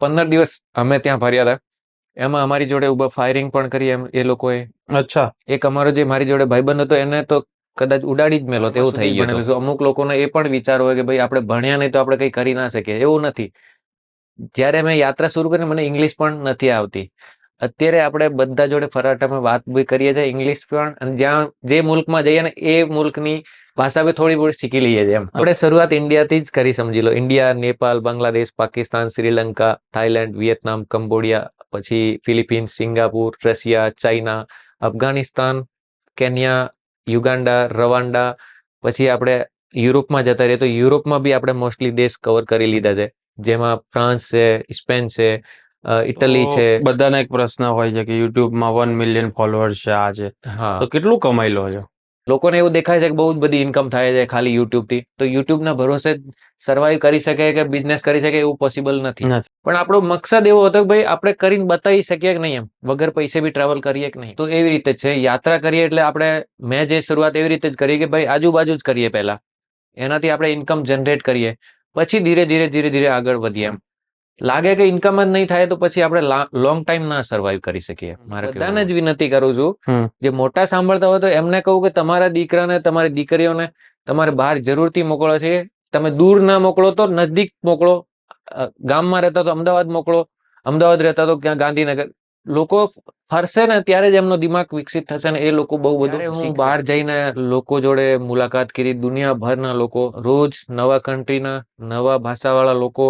15 દિવસ અમે ત્યાં ફર્યા હતા. એમાં અમારી જોડે ઉભા ફાયરિંગ પણ કરી એમ એ લોકોએ. અચ્છા. એક અમારો જે મારી જોડે ભાઈબંધ હતો એને તો કદાચ ઉડાડી જ મેલો તેવું થઈ ગયું હતું. અમુક લોકોને એ પણ વિચાર હોય કે ભાઈ આપણે ભણ્યા નહીં તો આપણે કંઈ કરી ના શકીએ. એવું નથી. જ્યારે મેં યાત્રા શરૂ કરી મને ઇંગ્લિશ પણ નથી આવતી. અત્યારે આપણે બધા જોડે ફરાટામાં વાત બી કરીએ છીએ ઇંગ્લિશ પણ, અને જ્યાં જે મુલ્કમાં જઈએ ને એ મુલ્કની ભાષા બી થોડી બહુ શીખી લઈએ છીએ એમ. આપણે શરૂઆત ઇન્ડિયાથી જ કરી, સમજી લો. India, Nepal, Bangladesh, Pakistan, Sri Lanka, Thailand, Vietnam, Cambodia, પછી Philippines, Singapore, Russia, China, Afghanistan, Kenya, Uganda, Rwanda. પછી આપણે યુરોપમાં જતા રહીએ તો યુરોપમાં બી આપણે મોસ્ટલી દેશ કવર કરી લીધા છે, જેમાં ફ્રાન્સ છે, સ્પેન છે, ઇટલી છે. બધાને એક પ્રશ્ન હોય છે કે યુટ્યુબમાં 1 મિલિયન ફોલોઅર્સ છે, આ છે, હા, તો કેટલું કમાઈ લો છો? લોકોને એવું દેખાય છે કે બહુ જ બધી ઇન્કમ થાય છે ખાલી યુટ્યુબથી. તો યુટ્યુબના ભરોસે સર્વાઈવ કરી શકે કે બિઝનેસ કરી શકે એવું પોસિબલ નથી. પણ આપણો મકસદ એવો હતો કે ભાઈ આપણે કરીને બતાવી શકીએ કે નહીં, એમ વગર પૈસે બી ટ્રાવેલ કરીએ કે નહીં. તો એવી રીતે છે યાત્રા કરીએ એટલે આપણે, મેં જે શરૂઆત એવી રીતે જ કરી કે ભાઈ આજુબાજુ જ કરીએ પહેલા, એનાથી આપણે ઇન્કમ જનરેટ કરીએ, પછી ધીરે ધીરે ધીરે ધીરે આગળ વધીએ. એમ લાગે કે ઇન્કમ જ નહીં થાય તો પછી આપણે લોંગ ટાઈમ ના સર્વાઈવ કરી શકીએ. મારે બધાને જ વિનંતી કરું છું, જે મોટા સાંભળતા હોય તો એમને કહું કે તમારા દીકરાને, તમારી દીકરીઓને તમારે બહાર જરૂરથી મોકલો છે. તમે દૂર ના મોકલો તો નજદીક મોકલો. ગામમાં રહેતા તો અમદાવાદ મોકલો, અમદાવાદ રહેતા તો ક્યાં ગાંધીનગર. લોકો ફરશે ને ત્યારે જ એમનો દિમાગ વિકસિત થશે ને એ લોકો બહુ બધું. હું બહાર જઈને લોકો જોડે મુલાકાત કરી, દુનિયાભરના લોકો, રોજ નવા કન્ટ્રીના નવા ભાષાવાળા લોકો,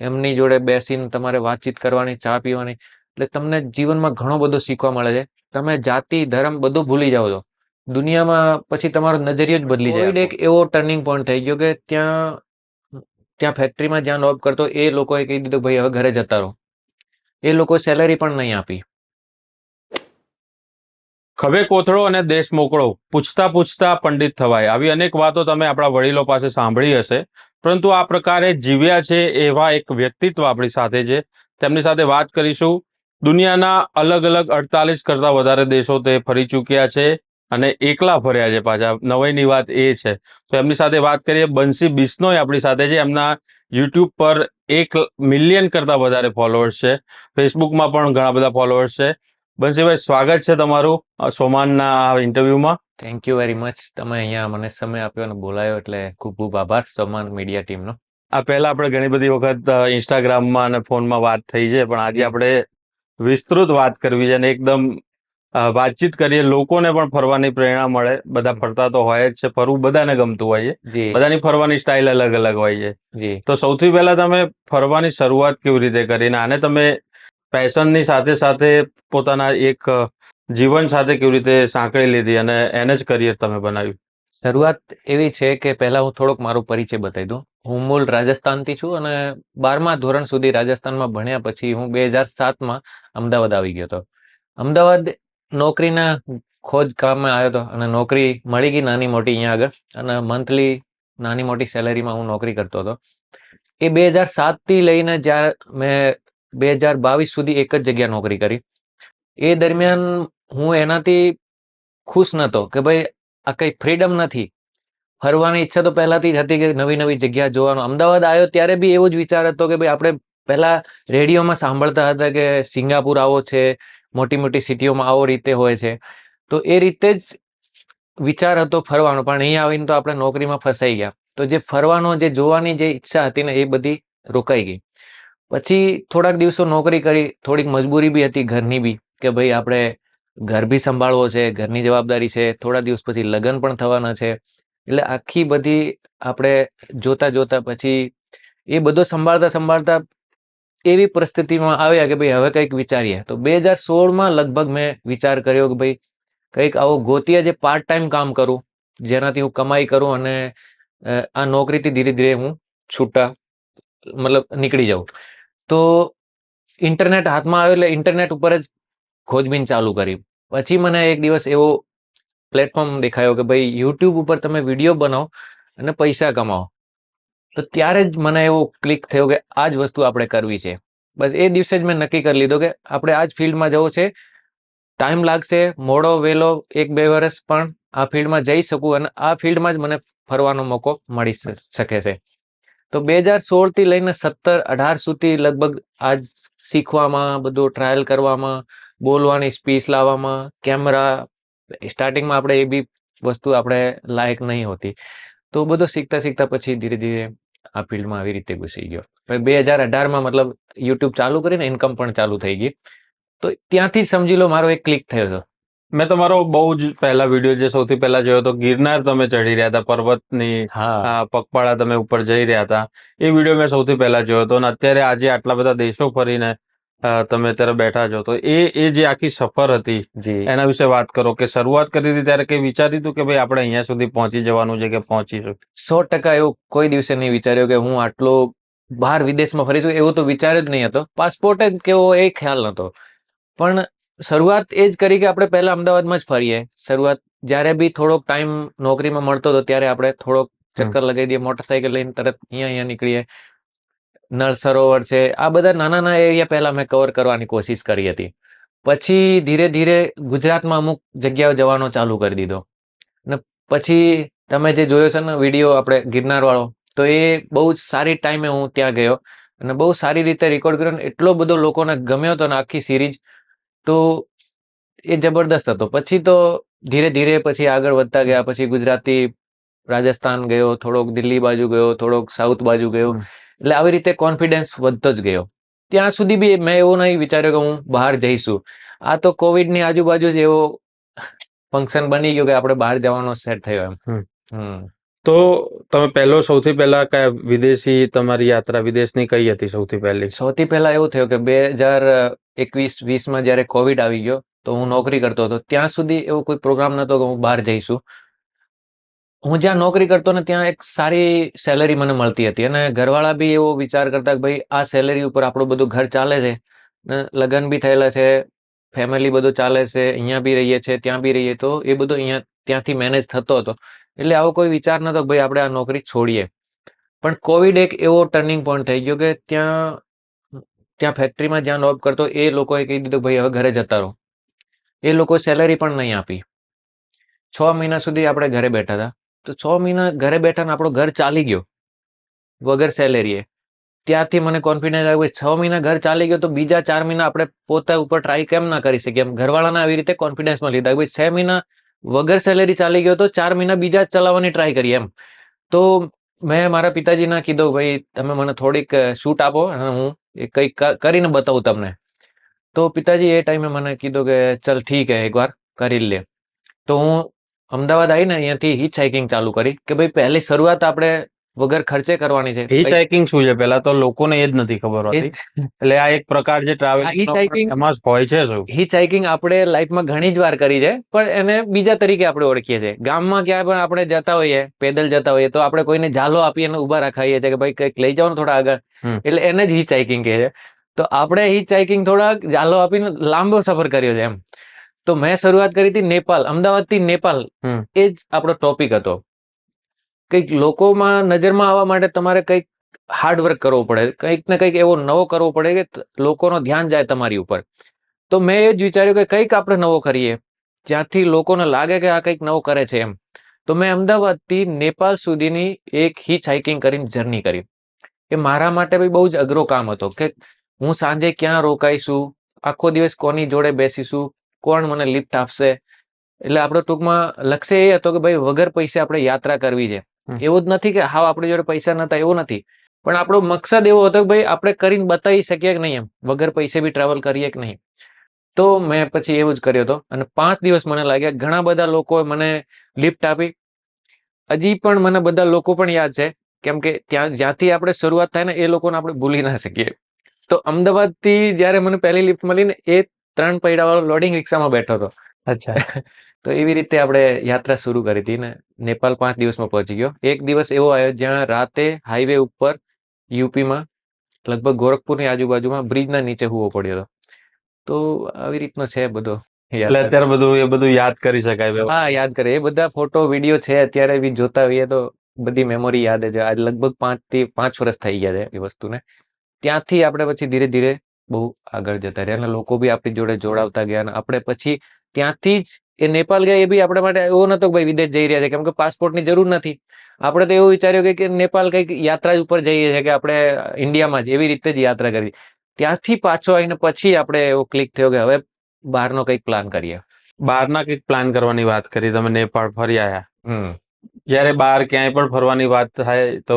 એમની જોડે બેસીને તમારે વાતચીત કરવાની, ચા પીવાની. એટલે તમને જીવનમાં ઘણો બધો શીખવા મળે છે. તમે જાતિ, ધર્મ બધું ભૂલી જાઓ છો. દુનિયામાં પછી તમારો નજરિયો જ બદલી જાય. કોવિડ એક એવો ટર્નિંગ પોઈન્ટ થઈ ગયો કે ત્યાં ફેક્ટરીમાં જ્યાં જોબ કરતો એ લોકોએ કહી દીધું ભાઈ હવે ઘરે જતા રહો. એ લોકો સેલેરી પણ નહીં આપી. ખભે કોથળો અને દેશ મોકળો, પૂછતા પૂછતા પંડિત થવાય, આવી અનેક વાતો તમે આપણા વડીલો પાસે સાંભળી હશે. પરંતુ આ પ્રકારે જીવ્યા છે એવા એક વ્યક્તિત્વ આપણી સાથે છે. તેમની સાથે વાત કરીશું. દુનિયાના અલગ અલગ 48 કરતા વધારે દેશો તે ફરી ચૂક્યા છે અને એકલા ફર્યા છે પાછા. નવાઈની વાત એ છે. તો એમની સાથે વાત કરીએ. બંસી બિશ્નોઈ આપણી સાથે છે. એમના યુટ્યુબ પર 1 મિલિયન કરતા વધારે ફોલોઅર્સ છે. ફેસબુકમાં પણ ઘણા બધા ફોલોઅર્સ છે. બંસીભાઈ, સ્વાગત છે તમારું સોમાનના આ ઇન્ટરવ્યુમાં. Thank you very much. તમે અહીંયા મને સમય આપ્યો અને બોલાયો એટલે ખૂબ ખૂબ આભાર સોમાન મીડિયા ટીમનો. આ પહેલા આપણે ઘણી બધી વખત ઇન્સ્ટાગ્રામમાં અને ફોનમાં વાત થઈ છે, પણ આજે આપણે વિસ્તૃત વાત કરવી છે અને એકદમ વાતચીત કરીએ. લોકોને પણ ફરવાની પ્રેરણા મળે. બધા ફરતા તો હોય જ છે, ફરવું બધાને ગમતું હોય છે, બધાની ફરવાની સ્ટાઇલ અલગ અલગ હોય છે. તો સૌથી પહેલા તમે ફરવાની શરૂઆત કેવી રીતે કરી, આને તમે પેશનની સાથે સાથે પોતાના એક જીવન સાથે કેવી રીતે સાંકળી લીધી અને એને જ કરિયર તમે બનાવ્યું? શરૂઆત એવી છે કે પહેલા હું થોડોક મારો પરિચય બતાવી દઉં. હું મૂળ રાજસ્થાનથી છું અને 12મા ધોરણ સુધી રાજસ્થાનમાં ભણ્યા પછી હું 2007માં અમદાવાદ આવી ગયો હતો. અમદાવાદ નોકરીના ખોજ કામે આવ્યો હતો અને નોકરી મળી ગઈ નાની મોટી અહીંયા આગળ, અને મંથલી નાની મોટી સેલેરીમાં હું નોકરી કરતો હતો. એ 2007થી લઈને જ્યારે મેં 2022 સુધી એક જ જગ્યા નોકરી કરી. એ દરમિયાન હું એનાથી ખુશ નહોતો કે ભાઈ આ કંઈ ફ્રીડમ નથી. ફરવાની ઈચ્છા તો પહેલાથી જ હતી કે નવી નવી જગ્યા જોવાનો. અમદાવાદ આવ્યો ત્યારે બી એવો જ વિચાર હતો કે ભાઈ આપણે પહેલા રેડિયોમાં સાંભળતા હતા કે સિંગાપુર આવો છે, મોટી મોટી સિટીઓમાં આવો રીતે હોય છે. તો એ રીતે જ વિચાર હતો ફરવાનો, પણ અહીંયા આવીને તો આપણે નોકરીમાં ફસાઈ ગયા. તો જે ફરવાનો, જે જોવાની જે ઈચ્છા હતી ને એ બધી રોકાઈ ગઈ. પછી થોડાક દિવસો નોકરી કરી, થોડીક મજબૂરી બી હતી ઘરની બી કે ભાઈ આપણે ઘર બી સંભાળવો છે, ઘરની જવાબદારી છે, થોડા દિવસ પછી લગ્ન પણ થવાના છે. એટલે આખી બધી આપણે જોતા જોતા પછી એ બધો સંભાળતા સંભાળતા એવી પરિસ્થિતિમાં આવ્યા કે ભાઈ હવે કંઈક વિચારીએ. તો 2016માં લગભગ મેં વિચાર કર્યો કે ભાઈ કંઈક આવો ગોતીએ જે પાર્ટ ટાઈમ કામ કરું, જેનાથી હું કમાઈ કરું અને આ નોકરીથી ધીરે ધીરે હું છૂટા મતલબ નીકળી જાઉં. તો ઇન્ટરનેટ હાથમાં આવ્યો એટલે ઇન્ટરનેટ ઉપર જ ખોજબીન ચાલુ કરી. પછી મને એક દિવસ એવો પ્લેટફોર્મ દેખાયો કે ભાઈ યુટ્યુબ ઉપર તમે વિડીયો બનાવો અને પૈસા કમાઓ. તો ત્યારે જ મને એવો ક્લિક થયો કે આ જ વસ્તુ આપણે કરવી છે. બસ એ દિવસે જ મેં નક્કી કરી લીધું કે આપણે આ જ ફિલ્ડમાં જવું છે. ટાઈમ લાગશે, મોડો વહેલો 1-2 વર્ષ, પણ આ ફિલ્ડમાં જઈ શકું અને આ ફિલ્ડમાં જ મને ફરવાનો મોકો મળી શકે છે. તો 2016 થી લઈને 17-18 સુધી લગભગ આજ શીખવામાં, બધું ટ્રાયલ કરવામાં, બોલવાની સ્પીચ લાવવામાં, કેમેરા, સ્ટાર્ટિંગમાં આપણે એ બી વસ્તુ આપણે લાયક નહીં હોતી. તો બધું શીખતા શીખતા પછી ધીરે ધીરે આ ફિલ્ડમાં આવી રીતે ઘુસી ગયો. પછી 2018માં મતલબ યુટ્યુબ ચાલુ કરીને ઇન્કમ પણ ચાલુ થઈ ગઈ. તો ત્યાંથી જ સમજી લો મારો એક ક્લિક થયો હતો. મેં તમારો બહુ જ પહેલા વિડીયો જે સૌથી પહેલા જોયો હતો, ગિરનાર તમે ચડી રહ્યા હતા, પર્વતની હા, પગપાળા તમે ઉપર જઈ રહ્યા હતા, એ વિડીયો મેં સૌથી પહેલા જોયો હતો. અને અત્યારે આજે આટલા બધા દેશો ફરીને તમે અત્યારે બેઠા છો, તો એ જે આખી સફર હતી જી. એના વિશે વાત કરો. કે શરૂઆત કરી હતી ત્યારે કઈ વિચાર્યું હતું કે ભાઈ આપણે અહીંયા સુધી પહોંચી જવાનું છે, કે પહોંચીશું? 100% એવું કોઈ દિવસે નહીં વિચાર્યો કે હું આટલો બહાર વિદેશમાં ફરીશું, એવું તો વિચાર્યો જ નહીં હતો. પાસપોર્ટ જ કેવો એ ખ્યાલ નતો. પણ શરૂઆત એ જ કરી કે આપણે પહેલા અમદાવાદમાં જ ફરીએ. શરૂઆત જ્યારે બી થોડોક ટાઈમ નોકરીમાં મળતો હતો ત્યારે આપણે થોડોક ચક્કર લગાવી દઈએ, મોટરસાઇકલ લઈને તરત અહીંયા નીકળીએ. નળ સરોવર છે, આ બધા નાના નાના એરિયા પહેલા મેં કવર કરવાની કોશિશ કરી હતી. પછી ધીરે ધીરે ગુજરાતમાં અમુક જગ્યાઓ જવાનો ચાલુ કરી દીધો. ને પછી તમે જે જોયો છે ને વિડીયો આપણે ગિરનાર વાળો, તો એ બહુ જ સારી ટાઈમે હું ત્યાં ગયો અને બહુ સારી રીતે રેકોર્ડ કર્યો. ને એટલો બધો લોકોને ગમ્યો હતો ને આખી સિરીઝ, તો એ જબરદસ્ત હતો. પછી તો ધીરે ધીરે પછી આગળ વધતા ગયા. પછી ગુજરાતી રાજસ્થાન ગયો, થોડોક દિલ્હી બાજુ ગયો, થોડોક સાઉથ બાજુ ગયો. એટલે આવી રીતે કોન્ફિડન્સ વધતો જ ગયો. ત્યાં સુધી બી મેં એવો નહીં વિચાર્યો કે હું બહાર જઈશું. આ તો કોવિડની આજુબાજુ જ એવો ફંક્શન બની ગયું કે આપણે બહાર જવાનો સેટ થયો એમ. તો તમે સૌથી પહેલા કયા વિદેશી તમારી યાત્રા વિદેશની કઈ હતી સૌથી પહેલી? સૌથી પહેલા એવું થયું કે 2021-20માં જ્યારે કોવિડ આવી ગયો, તો હું નોકરી કરતો હતો. ત્યાં સુધી એવો કોઈ પ્રોગ્રામ નતો કે હું બહાર જઈશું. હું જ્યાં નોકરી કરતો ને ત્યાં એક સારી સેલેરી મને મળતી હતી અને ઘરવાળા બી એવો વિચાર કરતા કે ભાઈ આ સેલેરી ઉપર આપણું બધું ઘર ચાલે છે, ને લગ્ન બી થયેલા છે, ફેમિલી બધું ચાલે છે, અહીંયા બી રહીએ છીએ, ત્યાં બી રહીએ, તો એ બધું ત્યાંથી મેનેજ થતો હતો. એટલે આવો કોઈ વિચાર નતો કે ભાઈ આપણે આ નોકરી છોડીએ. પણ કોવિડ એક એવો ટર્નિંગ પોઈન્ટ થઈ ગયો કે ત્યાં ફેક્ટરીમાં જ્યાં જોબ કરતો એ લોકોએ કહી દીધું ભાઈ હવે ઘરે જતા રહો. એ લોકો સેલેરી પણ નહીં આપી. 6 મહિના સુધી આપણે ઘરે બેઠા હતા. તો 6 મહિના ઘરે બેઠા ને આપણો ઘર ચાલી ગયો વગર સેલેરીએ. ત્યાંથી મને કોન્ફિડન્સ આવ્યો કે 6 મહિના ઘર ચાલી ગયો તો બીજા 4 મહિના આપણે પોતા ઉપર ટ્રાય કેમ ના કરી શકીએ. એમ ઘરવાળાને આવી રીતે કોન્ફિડન્સમાં લીધા કે 6 મહિના વગર સેલેરી ચાલી ગયો તો 4 મહિના બીજા ચલાવવાની ટ્રાય કરીએ એમ. તો મેં મારા પિતાજીને કીધું ભાઈ તમે મને થોડીક છૂટ આપો અને હું કંઈક કરીને બતાવું તમને. તો પિતાજી એ ટાઈમે મને કીધું કે ચલ ઠીક હે એકવાર કરી લે. તો હું અમદાવાદ આવીને અહીંયાથી હિચ હાઇકિંગ ચાલુ કરી કે ભાઈ પહેલી શરૂઆત આપણે વગર ખર્ચે કરવાની છે. હિચ હાઇકિંગ શું છે? પહેલા તો લોકોને એ જ નથી ખબર હોતી. એટલે આ એક પ્રકાર જે ટ્રાવેલિંગ એમાં હોય છે શું? હિચ હાઇકિંગ આપણે લાઈફમાં ઘણી જ વાર કરી છે, પણ એને બીજા તરીકે આપણે ઓળખીએ છીએ. ગામમાં ક્યાંય પણ આપણે જતા હોઈએ, પેદલ જતા હોઈએ, તો આપણે કોઈને ઝાલો આપી એને ઉભા રાખાઈએ છીએ કે ભાઈ કંઈક લઈ જાઓ ને થોડા આગળ. એટલે એને જ હિચ હાઇકિંગ કહે છે. તો આપણે હિચ હાઇકિંગ થોડા ઝાલો આપીને લાંબો સફર કર્યો છે એમ. તો મેં શરૂઆત કરી હતી નેપાલ, અમદાવાદથી નેપાલ. એ જ આપણો ટોપિક હતો. કંઈક લોકોમાં નજરમાં આવવા માટે તમારે કંઈક હાર્ડવર્ક કરવો પડે, કંઈક ને કંઈક એવો નવો કરવો પડે કે લોકોનું ધ્યાન જાય તમારી ઉપર. તો મેં એ જ વિચાર્યું કે કંઈક આપણે નવો કરીએ જ્યાંથી લોકોને લાગે કે આ કંઈક નવો કરે છે એમ. તો મેં અમદાવાદથી નેપાલ સુધીની એક હિચ હાઇકિંગ કરીને જર્ની કરી. એ મારા માટે બી બહુ જ અઘરો કામ હતો કે હું સાંજે ક્યાં રોકાઈશું, આખો દિવસ કોની જોડે બેસીશું, કોણ મને લિફ્ટ આપશે. એટલે આપણો ટૂંકમાં લક્ષ્ય એ હતો કે ભાઈ વગર પૈસે આપણે યાત્રા કરવી છે. એવું જ નથી કે હાવ આપણી જોડે પૈસા નતા, એવું નથી. પણ આપણો મકસદ એવો હતો કે ભાઈ આપણે કરીને બતાવી શકીએ કે નહીં એમ, વગર પૈસે બી ટ્રાવેલ કરીએ કે નહીં. તો મેં પછી એવું જ કર્યો હતો અને 5 દિવસ મને લાગ્યા. ઘણા બધા લોકોએ મને લિફ્ટ આપી. હજી પણ મને બધા લોકો પણ યાદ છે, કેમ કે ત્યાં જ્યાંથી આપણે શરૂઆત થાય ને એ લોકોને આપણે ભૂલી ના શકીએ. તો અમદાવાદથી જ્યારે મને પહેલી લિફ્ટ મળી ને, એ 3 પૈડાવાળો લોડિંગ રિક્ષામાં બેઠો હતો. અચ્છા. તો એવી રીતે આપણે યાત્રા શરૂ કરી હતી ને નેપાલ 5 દિવસમાં પહોંચી ગયો. એક દિવસ એવો આવ્યો જ્યાં રાતે હાઈવે ઉપર યુપીમાં લગભગ ગોરખપુરની આજુબાજુમાં બ્રિજના નીચે હોવો પડ્યો હતો. તો આવી રીતનો છે બધો. એટલે અત્યારે એ બધું યાદ કરી શકાય. હા, યાદ કરે. એ બધા ફોટો વિડીયો છે અત્યારે બી જોતા હોઈએ તો બધી મેમોરી યાદ છે. આજ લગભગ 5 વર્ષ થઈ ગયા છે એ વસ્તુને. ત્યાંથી આપણે પછી ધીરે ધીરે બહુ આગળ જતા રહ્યા અને લોકો બી આપણી જોડે જોડાવતા ગયા અને આપણે પછી ત્યાંથી જ એ નેપાલ ગયા એ બી આપણા માટે એવો નતો કે ભાઈ વિદેશ જઈ રહ્યા છે, કેમ કે પાસપોર્ટની જરૂર નથી. આપણે તો એવું વિચાર્યું કે નેપાલ કંઈક યાત્રા ઉપર જઈએ છીએ કે આપણે ઇન્ડિયામાં જ એવી રીતે જ યાત્રા કરી. ત્યાંથી પાછો આવીને પછી આપણે એવો ક્લિક થયો કે હવે બહારનો કંઈક પ્લાન કરીએ. બહારના કંઈક પ્લાન કરવાની વાત કરી તમે, નેપાળ ફરી આયા. હમ જ્યારે બહાર ક્યાંય પણ ફરવાની વાત થાય તો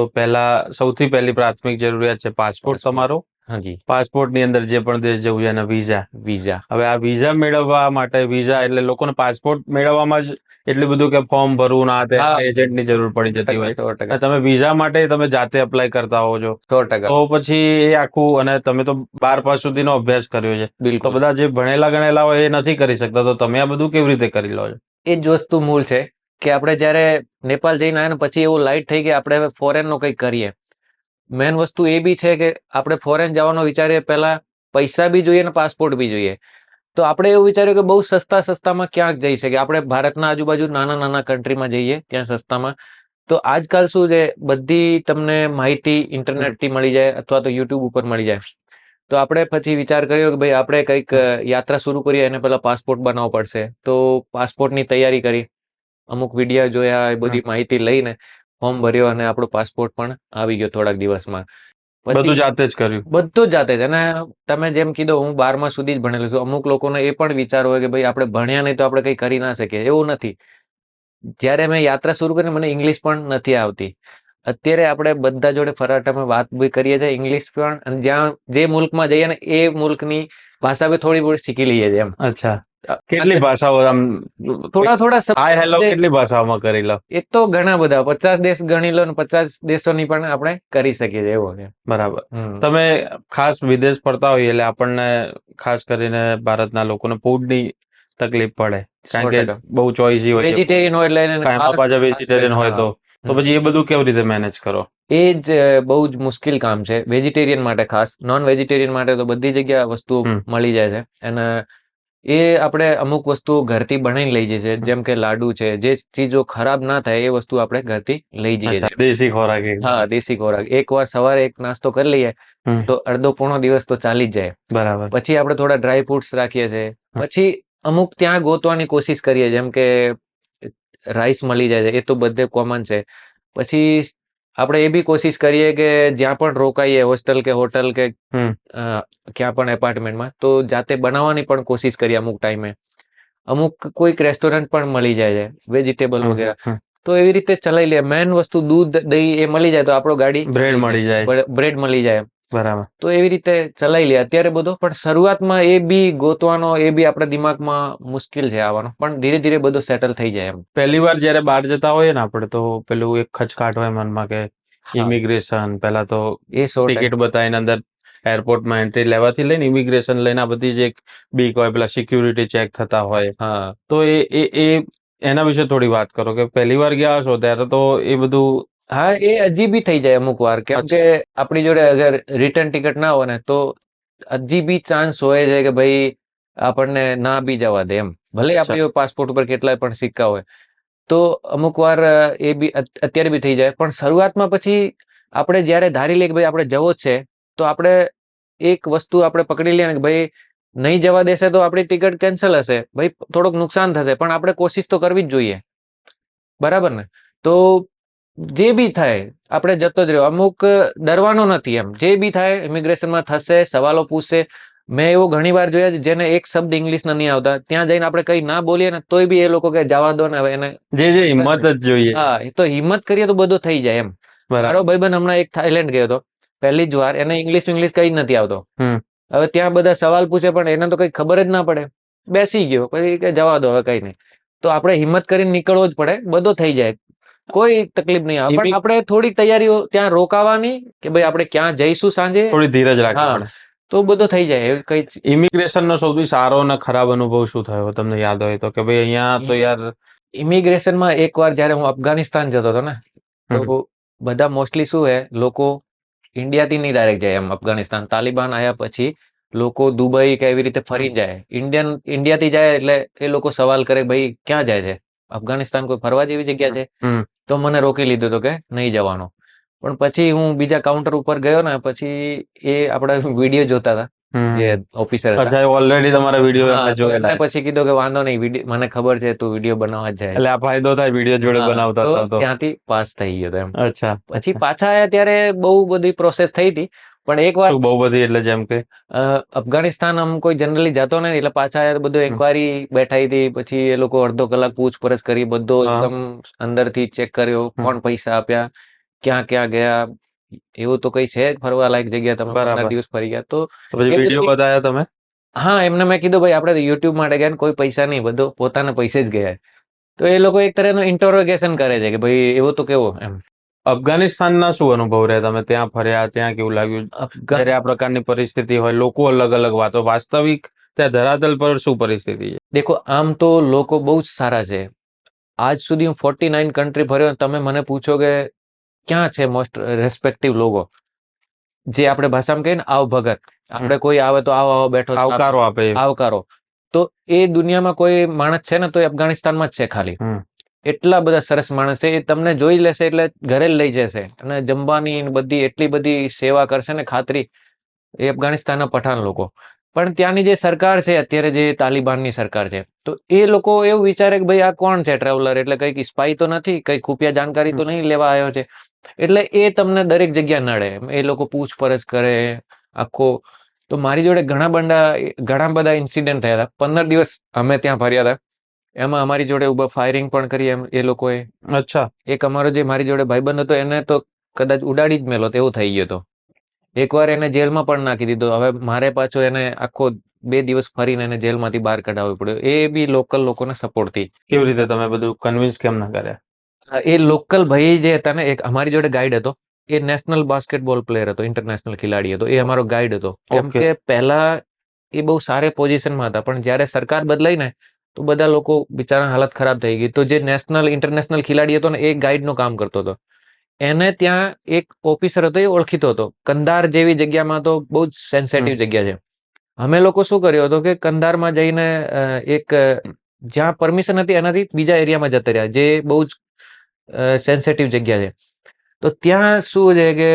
સૌથી પહેલી પ્રાથમિક જરૂરિયાત છે પાસપોર્ટ પાસપોર્ટ. તમારો. હાજી. પાસપોર્ટની અંદર જે પણ દેશ જવું છે એના વિઝા. વિઝા. હવે આ વિઝા મેળવવા માટે વિઝા એટલે લોકોને પાસપોર્ટ મેળવવામાં જ એટલું બધું કે ફોર્મ ભરવું ના તે હા, એજન્ટની જરૂર પડી જતી હોય. 100%. અને તમે વિઝા માટે તમે જાતે અપ્લાય કરતા હોવ છો. 100%. તો પછી એ આખું, અને તમે તો 12 પાસ સુધીનો અભ્યાસ કર્યો છે, તો બિલકુલ. બધા જે ભણેલા ગણેલા હોય એ નથી કરી શકતા, તો તમે આ બધું કેવી રીતે કરી લો છો? એ જ વસ્તુ મૂળ છે કે આપણે જ્યારે નેપાળ જઈને આવ્યા ને પછી એવું લાઈટ થઈ કે આપણે હવે ફોરેનનો કંઈક કરીએ. મેન વસ્તુ એ બી છે કે આપણે ફોરેન જવાનો વિચારીએ પહેલા પૈસા બી જોઈએ ને પાસપોર્ટ બી જોઈએ. તો આપણે એવું વિચાર્યું કે બહુ સસ્તામાં ક્યાંક જઈ શકીએ. આપણે ભારતના આજુબાજુ નાના કન્ટ્રીમાં જઈએ ત્યાં સસ્તામાં. તો આજકાલ શું છે, બધી તમને માહિતી ઇન્ટરનેટથી મળી જાય અથવા તો યુટ્યુબ ઉપર મળી જાય. તો આપણે પછી વિચાર કર્યો કે ભાઈ આપણે કંઈક યાત્રા શરૂ કરીએ એને પહેલા પાસપોર્ટ બનાવવો પડશે. તો પાસપોર્ટની તૈયારી કરી, અમુક વિડીયો જોયા, એ બધી માહિતી લઈને ફોર્મ ભર્યો અને આપણો પાસપોર્ટ પણ આવી ગયો થોડાક દિવસમાં. બધું જાતે જ કર્યું? બધું જ જાતે જ. અને તમે જેમ કીધું હું 12મા સુધી જ ભણેલો છું. અમુક લોકોને એ પણ વિચાર હોય કે ભાઈ આપણે ભણ્યા નહીં તો આપણે કંઈ કરી ના શકીએ. એવું નથી. જ્યારે મેં યાત્રા શરૂ કરી મને ઇંગ્લિશ પણ નથી આવતી. અત્યારે આપણે બધા જોડે ફરાટામાં વાત બી કરીએ છીએ ઇંગ્લિશ પણ, અને જ્યાં જે મુલ્કમાં જઈએ ને એ મુલ્કની ભાષા બી થોડી બહુ શીખી લઈએ છીએ એમ. અચ્છા. કેટલી ભાષાઓ આમ થોડા હાય હેલો શબ્દ કેટલી ભાષાઓમાં કરી લો? એ તો ઘણા બધા 50 દેશ ગણી લો ને 50 દેશોની પણ આપણે કરી શકીએ છીએ એવો છે. બરાબર. તમે ખાસ વિદેશ ફરતા હોય એટલે આપણને ખાસ કરીને ભારતના લોકોને ફૂડની તકલીફ પડે, કારણ કે 100%. બહુ ચોઈસી હોય છે. વેજીટેરિયન હોય એટલે એને એમાં ખાસ પાછા કરીને વેજીટેરિયન હોય હા. તો પછી એ બધું કેવી રીતે મેનેજ કરો? એ જ બહુ જ મુશ્કેલ કામ છે વેજીટેરિયન માટે. ખાસ નોન વેજીટેરિયન માટે તો બધી જગ્યા વસ્તુ મળી જાય છે. અને એ આપણે અમુક વસ્તુ ઘરથી બનાવીને લઈ જઈએ છીએ, જેમ કે લાડુ છે. જે ચીજો ખરાબ ના થાય એ વસ્તુ આપણે ઘરથી લઈ જઈએ છીએ. દેશી ખોરાક. હા, દેશી ખોરાક. એકવાર સવારે એક નાસ્તો કરી લઈએ તો અડધો પોણો દિવસ તો ચાલી જ જાય. બરાબર. પછી આપણે થોડા ડ્રાય ફ્રૂટ્સ રાખીએ છીએ. પછી અમુક ત્યાં ગોતવાની કોશિશ કરીએ, જેમ કે રાઈસ મળી જાય છે, એ તો બધે કોમન છે. પછી આપણે એ બી કોશિશ કરીએ કે જ્યાં પણ રોકાઈએ, હોસ્ટેલ કે હોટલ કે ક્યાં પણ એપાર્ટમેન્ટમાં, તો જાતે બનાવવાની પણ કોશિશ કરીએ અમુક ટાઈમે. અમુક કોઈક રેસ્ટોરન્ટ પણ મળી જાય છે વેજીટેબલ વગેરે. તો એવી રીતે ચલાવી લે. મેન વસ્તુ દૂધ દહીં એ મળી જાય તો આપણો ગાડી બ્રેડ મળી જાય. બ્રેડ મળી જાય. બરાબર. તો એવી રીતે ચલાવી લે અત્યારે બધો. પણ શરૂઆતમાં એ બી ગોતવાનો, એ બી આપણા દિમાગમાં મુશ્કેલ છે આવવાનો, પણ ધીરે ધીરે બધું સેટલ થઈ જાય એમ. પહેલી વાર જ્યારે બહાર જતા હોઈએ ને આપણે, તો પેલું એક ખચકાટ હોય મનમાં કે ઇમિગ્રેશન, પહેલા તો એ 100%. ટિકિટ બતાવીને અંદર એરપોર્ટમાં એન્ટ્રી લેવાથી લઈને ઇમિગ્રેશન લઈને આ બધી જે એક બીક હોય, પેલા સિક્યુરિટી ચેક થતા હોય. હા. તો એના વિશે થોડી વાત કરો કે પહેલી વાર ગયા હશો ત્યારે તો એ બધું. હા, એ અજીબી થઈ જાય અમુક વાર, કેમ કે આપણી જોડે અગર રિટર્ન ટિકિટ ના હોય ને તો અજીબી ચાન્સ હોય છે કે ભાઈ આપણને ના બી જવા દે એમ. ભલે આપણી પાસપોર્ટ ઉપર કેટલાય પણ સિક્કા હોય. તો અમુક વાર એ બી અત્યારે બી થઈ જાય. પણ શરૂઆતમાં પછી આપણે જ્યારે ધારી લઈએ કે ભાઈ આપણે જવો જ છે, તો આપણે એક વસ્તુ આપણે પકડી લઈએ ને કે ભાઈ નહીં જવા દેશે તો આપણી ટિકિટ કેન્સલ હશે. ભાઈ થોડુંક નુકસાન થશે, પણ આપણે કોશિશ તો કરવી જ જોઈએ. બરાબર ને? તો જે બી થાય આપણે જતો જ રહ્યો. અમુક ડરવાનો નથી એમ. જે બી થાય ઇમિગ્રેશનમાં થશે, સવાલો પૂછશે. મેં એવું ઘણી વાર જોયા છે જેને એક શબ્દ ઇંગ્લિશના નહીં આવતા, ત્યાં જઈને આપણે કંઈ ના બોલીએ ને તોય બી એ લોકો કે જવા દો ને હવે એને. જે હિંમત જ જોઈએ. હા, એ તો હિંમત કરીએ તો બધું થઈ જાય એમ. મારો ભાઈબંધ હમણાં એક થાઈલેન્ડ ગયો હતો પહેલી જ વાર. એને ઇંગ્લિશ કંઈ જ નથી આવતો. હવે ત્યાં બધા સવાલ પૂછે પણ એને તો કંઈ ખબર જ ના પડે. બેસી ગયો, પછી કે જવા દો હવે કંઈ નહીં. તો આપણે હિંમત કરીને નીકળવો જ પડે, બધો થઈ જાય, કોઈ તકલીફ નહીં આવે. પણ આપણે થોડીક તૈયારીઓ ત્યાં રોકાવાની કે ભાઈ આપણે ક્યાં જઈશું સાંજે, થોડી ધીરજ રાખવી પડે. તો બધો થઈ જાય. કઈ ઇમિગ્રેશનનો સૌથી સારો અને ખરાબ અનુભવ શું થયો તમને યાદ હોય તો? કે ભાઈ અહીંયા તો યાર ઇમિગ્રેશનમાં એકવાર જ્યારે હું અફઘાનિસ્તાન જતો હતો ને, તો બધા મોસ્ટલી શું હે, લોકો ઇન્ડિયાથી નહીં ડાયરેક્ટ જાય એમ અફઘાનિસ્તાન. તાલિબાન આવ્યા પછી લોકો દુબઈ કે એવી રીતે ફરી જાય. ઇન્ડિયાથી જાય એટલે એ લોકો સવાલ કરે ભાઈ ક્યાં જાય છે, અફઘાનિસ્તાન કોઈ ફરવા જેવી જગ્યા છે? તો મને રોકી લીધો હતો કે નહીં જવાનો. પણ પછી હું બીજા કાઉન્ટર ઉપર ગયો ને, પછી એ આપણા વિડીયો જોતા હતા. જે હમ ઓફિસર હતા. અચ્છા ઓલરેડી તમારા વિડીયો હા, એમને તો જોયેલા એમને પછી કીધું કે વાંધો નહીં, વિડીયો મને ખબર છે તું વિડીયો બનાવવા જ જાય એટલે છે. આ ફાયદો થાય વિડીયો જોડે હા, બનાવતા તો હતા તો. ત્યાંથી પાસ થઈ ગયો હતો એમ. અચ્છા પછી અચ્છા. પાછા આયા ત્યારે બહુ બધી પ્રોસેસ થઈ હતી, પણ એક વાર શું બહુ બધી એટલે જેમ કે? અફઘાનિસ્તાન આમ કોઈ જનરલી જતો નથી, એટલે પાછા આયા તો બધું હમ. ઇન્કવાયરી બેઠાઈ હતી. પછી એ લોકો અડધો કલાક પૂછપરછ કરી, બધો હા. એકદમ અંદરથી ચેક કર્યો, હમ. કોણ પૈસા આપ્યા, ક્યાં ક્યાં ગયા. એવું તો કઈ છે જ ફરવા લાયક જગ્યા, તમે 15 બરાબર. દિવસ ફરી ગયા તો તો પછી એ વિડીયો બધું. બતાવ્યા તમે? હા, એમને મેં કીધું ભાઈ આપણે યુટ્યુબ માટે ગયા ને, કોઈ પૈસા નહીં, બધો પોતાના પૈસે જ ગયા. તો એ લોકો એક તરહનું ઇન્ટરોગેશન કરે છે કે ભાઈ એવો તો કેવો એમ. અફઘાનિસ્તાનના શું અનુભવ રહ્યા તમે ત્યાં ફર્યા, ત્યાં કેવું લાગ્યું? અફઘાન જ્યારે આ પ્રકારની પરિસ્થિતિ હોય, લોકો અલગ અલગ વાતો, વાસ્તવિક ત્યાં ધરાતલ પર શું પરિસ્થિતિ છે? દેખો, આમ તો લોકો બહુ જ સારા છે. આજ સુધી હું 49 કન્ટ્રી ફર્યો, તમે મને પૂછો કે ક્યાં છે મોસ્ટ રેસ્પેક્ટિવ લોકો, જે આપણે ભાષામાં કહીએ ને આવ ભગત. આપણે કોઈ આવે તો આવો આવો બેઠો ચા આવકારો આપે. આવકારો. તો એ દુનિયામાં કોઈ માણસ છે ને તો એ અફઘાનિસ્તાનમાં જ છે ખાલી. હમ. એટલા બધા સરસ માણસ છે, એ તમને જોઈ લેશે એટલે ઘરે લઈ જશે, અને જમવાની બધી એટલી બધી સેવા કરશે ને, ખાતરી. એ અફઘાનિસ્તાનના પઠાણ લોકો. પણ ત્યાંની જે સરકાર છે અત્યારે, જે તાલિબાનની સરકાર છે, તો એ લોકો એવું વિચારે કે ભાઈ આ કોણ છે ટ્રાવેલર, એટલે કઈક સ્પાઈ તો નથી, કઈ ખુફિયા જાણકારી તો નહીં લેવા આવ્યો છે. એટલે એ તમને દરેક જગ્યા નડે, એ લોકો પૂછપરછ કરે આખો. તો મારી જોડે ઘણા બધા ઇન્સિડન્ટ થયા હતા. 15 દિવસ અમે ત્યાં ફર્યા હતા, એમાં અમારી જોડે ઉભા ફાયરિંગ પણ કરી એમ એ લોકોએ. અચ્છા. એક અમારો જે મારી જોડે ભાઈબંધ હતો, એને તો કદાચ ઉડાડી જ મેલો તેવું થઈ ગયો હતો. એકવાર એને જેલમાં પણ નાખી દીધો. હવે મારે પાછો એને આખો 2 દિવસ ફરીને એને જેલમાંથી બહાર કઢાવવો પડ્યો. એ બી લોકલ લોકોને સપોર્ટથી. કેવી રીતે તમે બધું કન્વિન્સ કેમ ના કર્યા? એ લોકલ ભાઈ જે હતા ને, એક અમારી જોડે ગાઈડ હતો. એ નેશનલ બાસ્કેટબોલ પ્લેયર હતો, ઇન્ટરનેશનલ ખેલાડી હતો. એ અમારો ગાઈડ હતો. કેમ ઓકે. કે પહેલા એ બહુ સારી પોઝિશનમાં હતા, પણ જ્યારે સરકાર બદલાઈ ને, તો બધા લોકો બિચારા હાલત ખરાબ થઈ ગઈ. તો જે નેશનલ ઇન્ટરનેશનલ ખેલાડી હતો ને, એ ગાઈડનું કામ કરતો હતો. એને ત્યાં એક ઓફિસર હતો, એ ઓળખીતો હતો. કંધાર જેવી જગ્યામાં તો બહુ જ સેન્સિટિવ જગ્યા છે. અમે લોકો શું કર્યો હતો કે કંધારમાં જઈને એક જ્યાં પરમિશન હતી એનાથી બીજા એરિયામાં જતા રહ્યા, જે બહુ જ સેન્સિટિવ જગ્યા છે. તો ત્યાં શું છે કે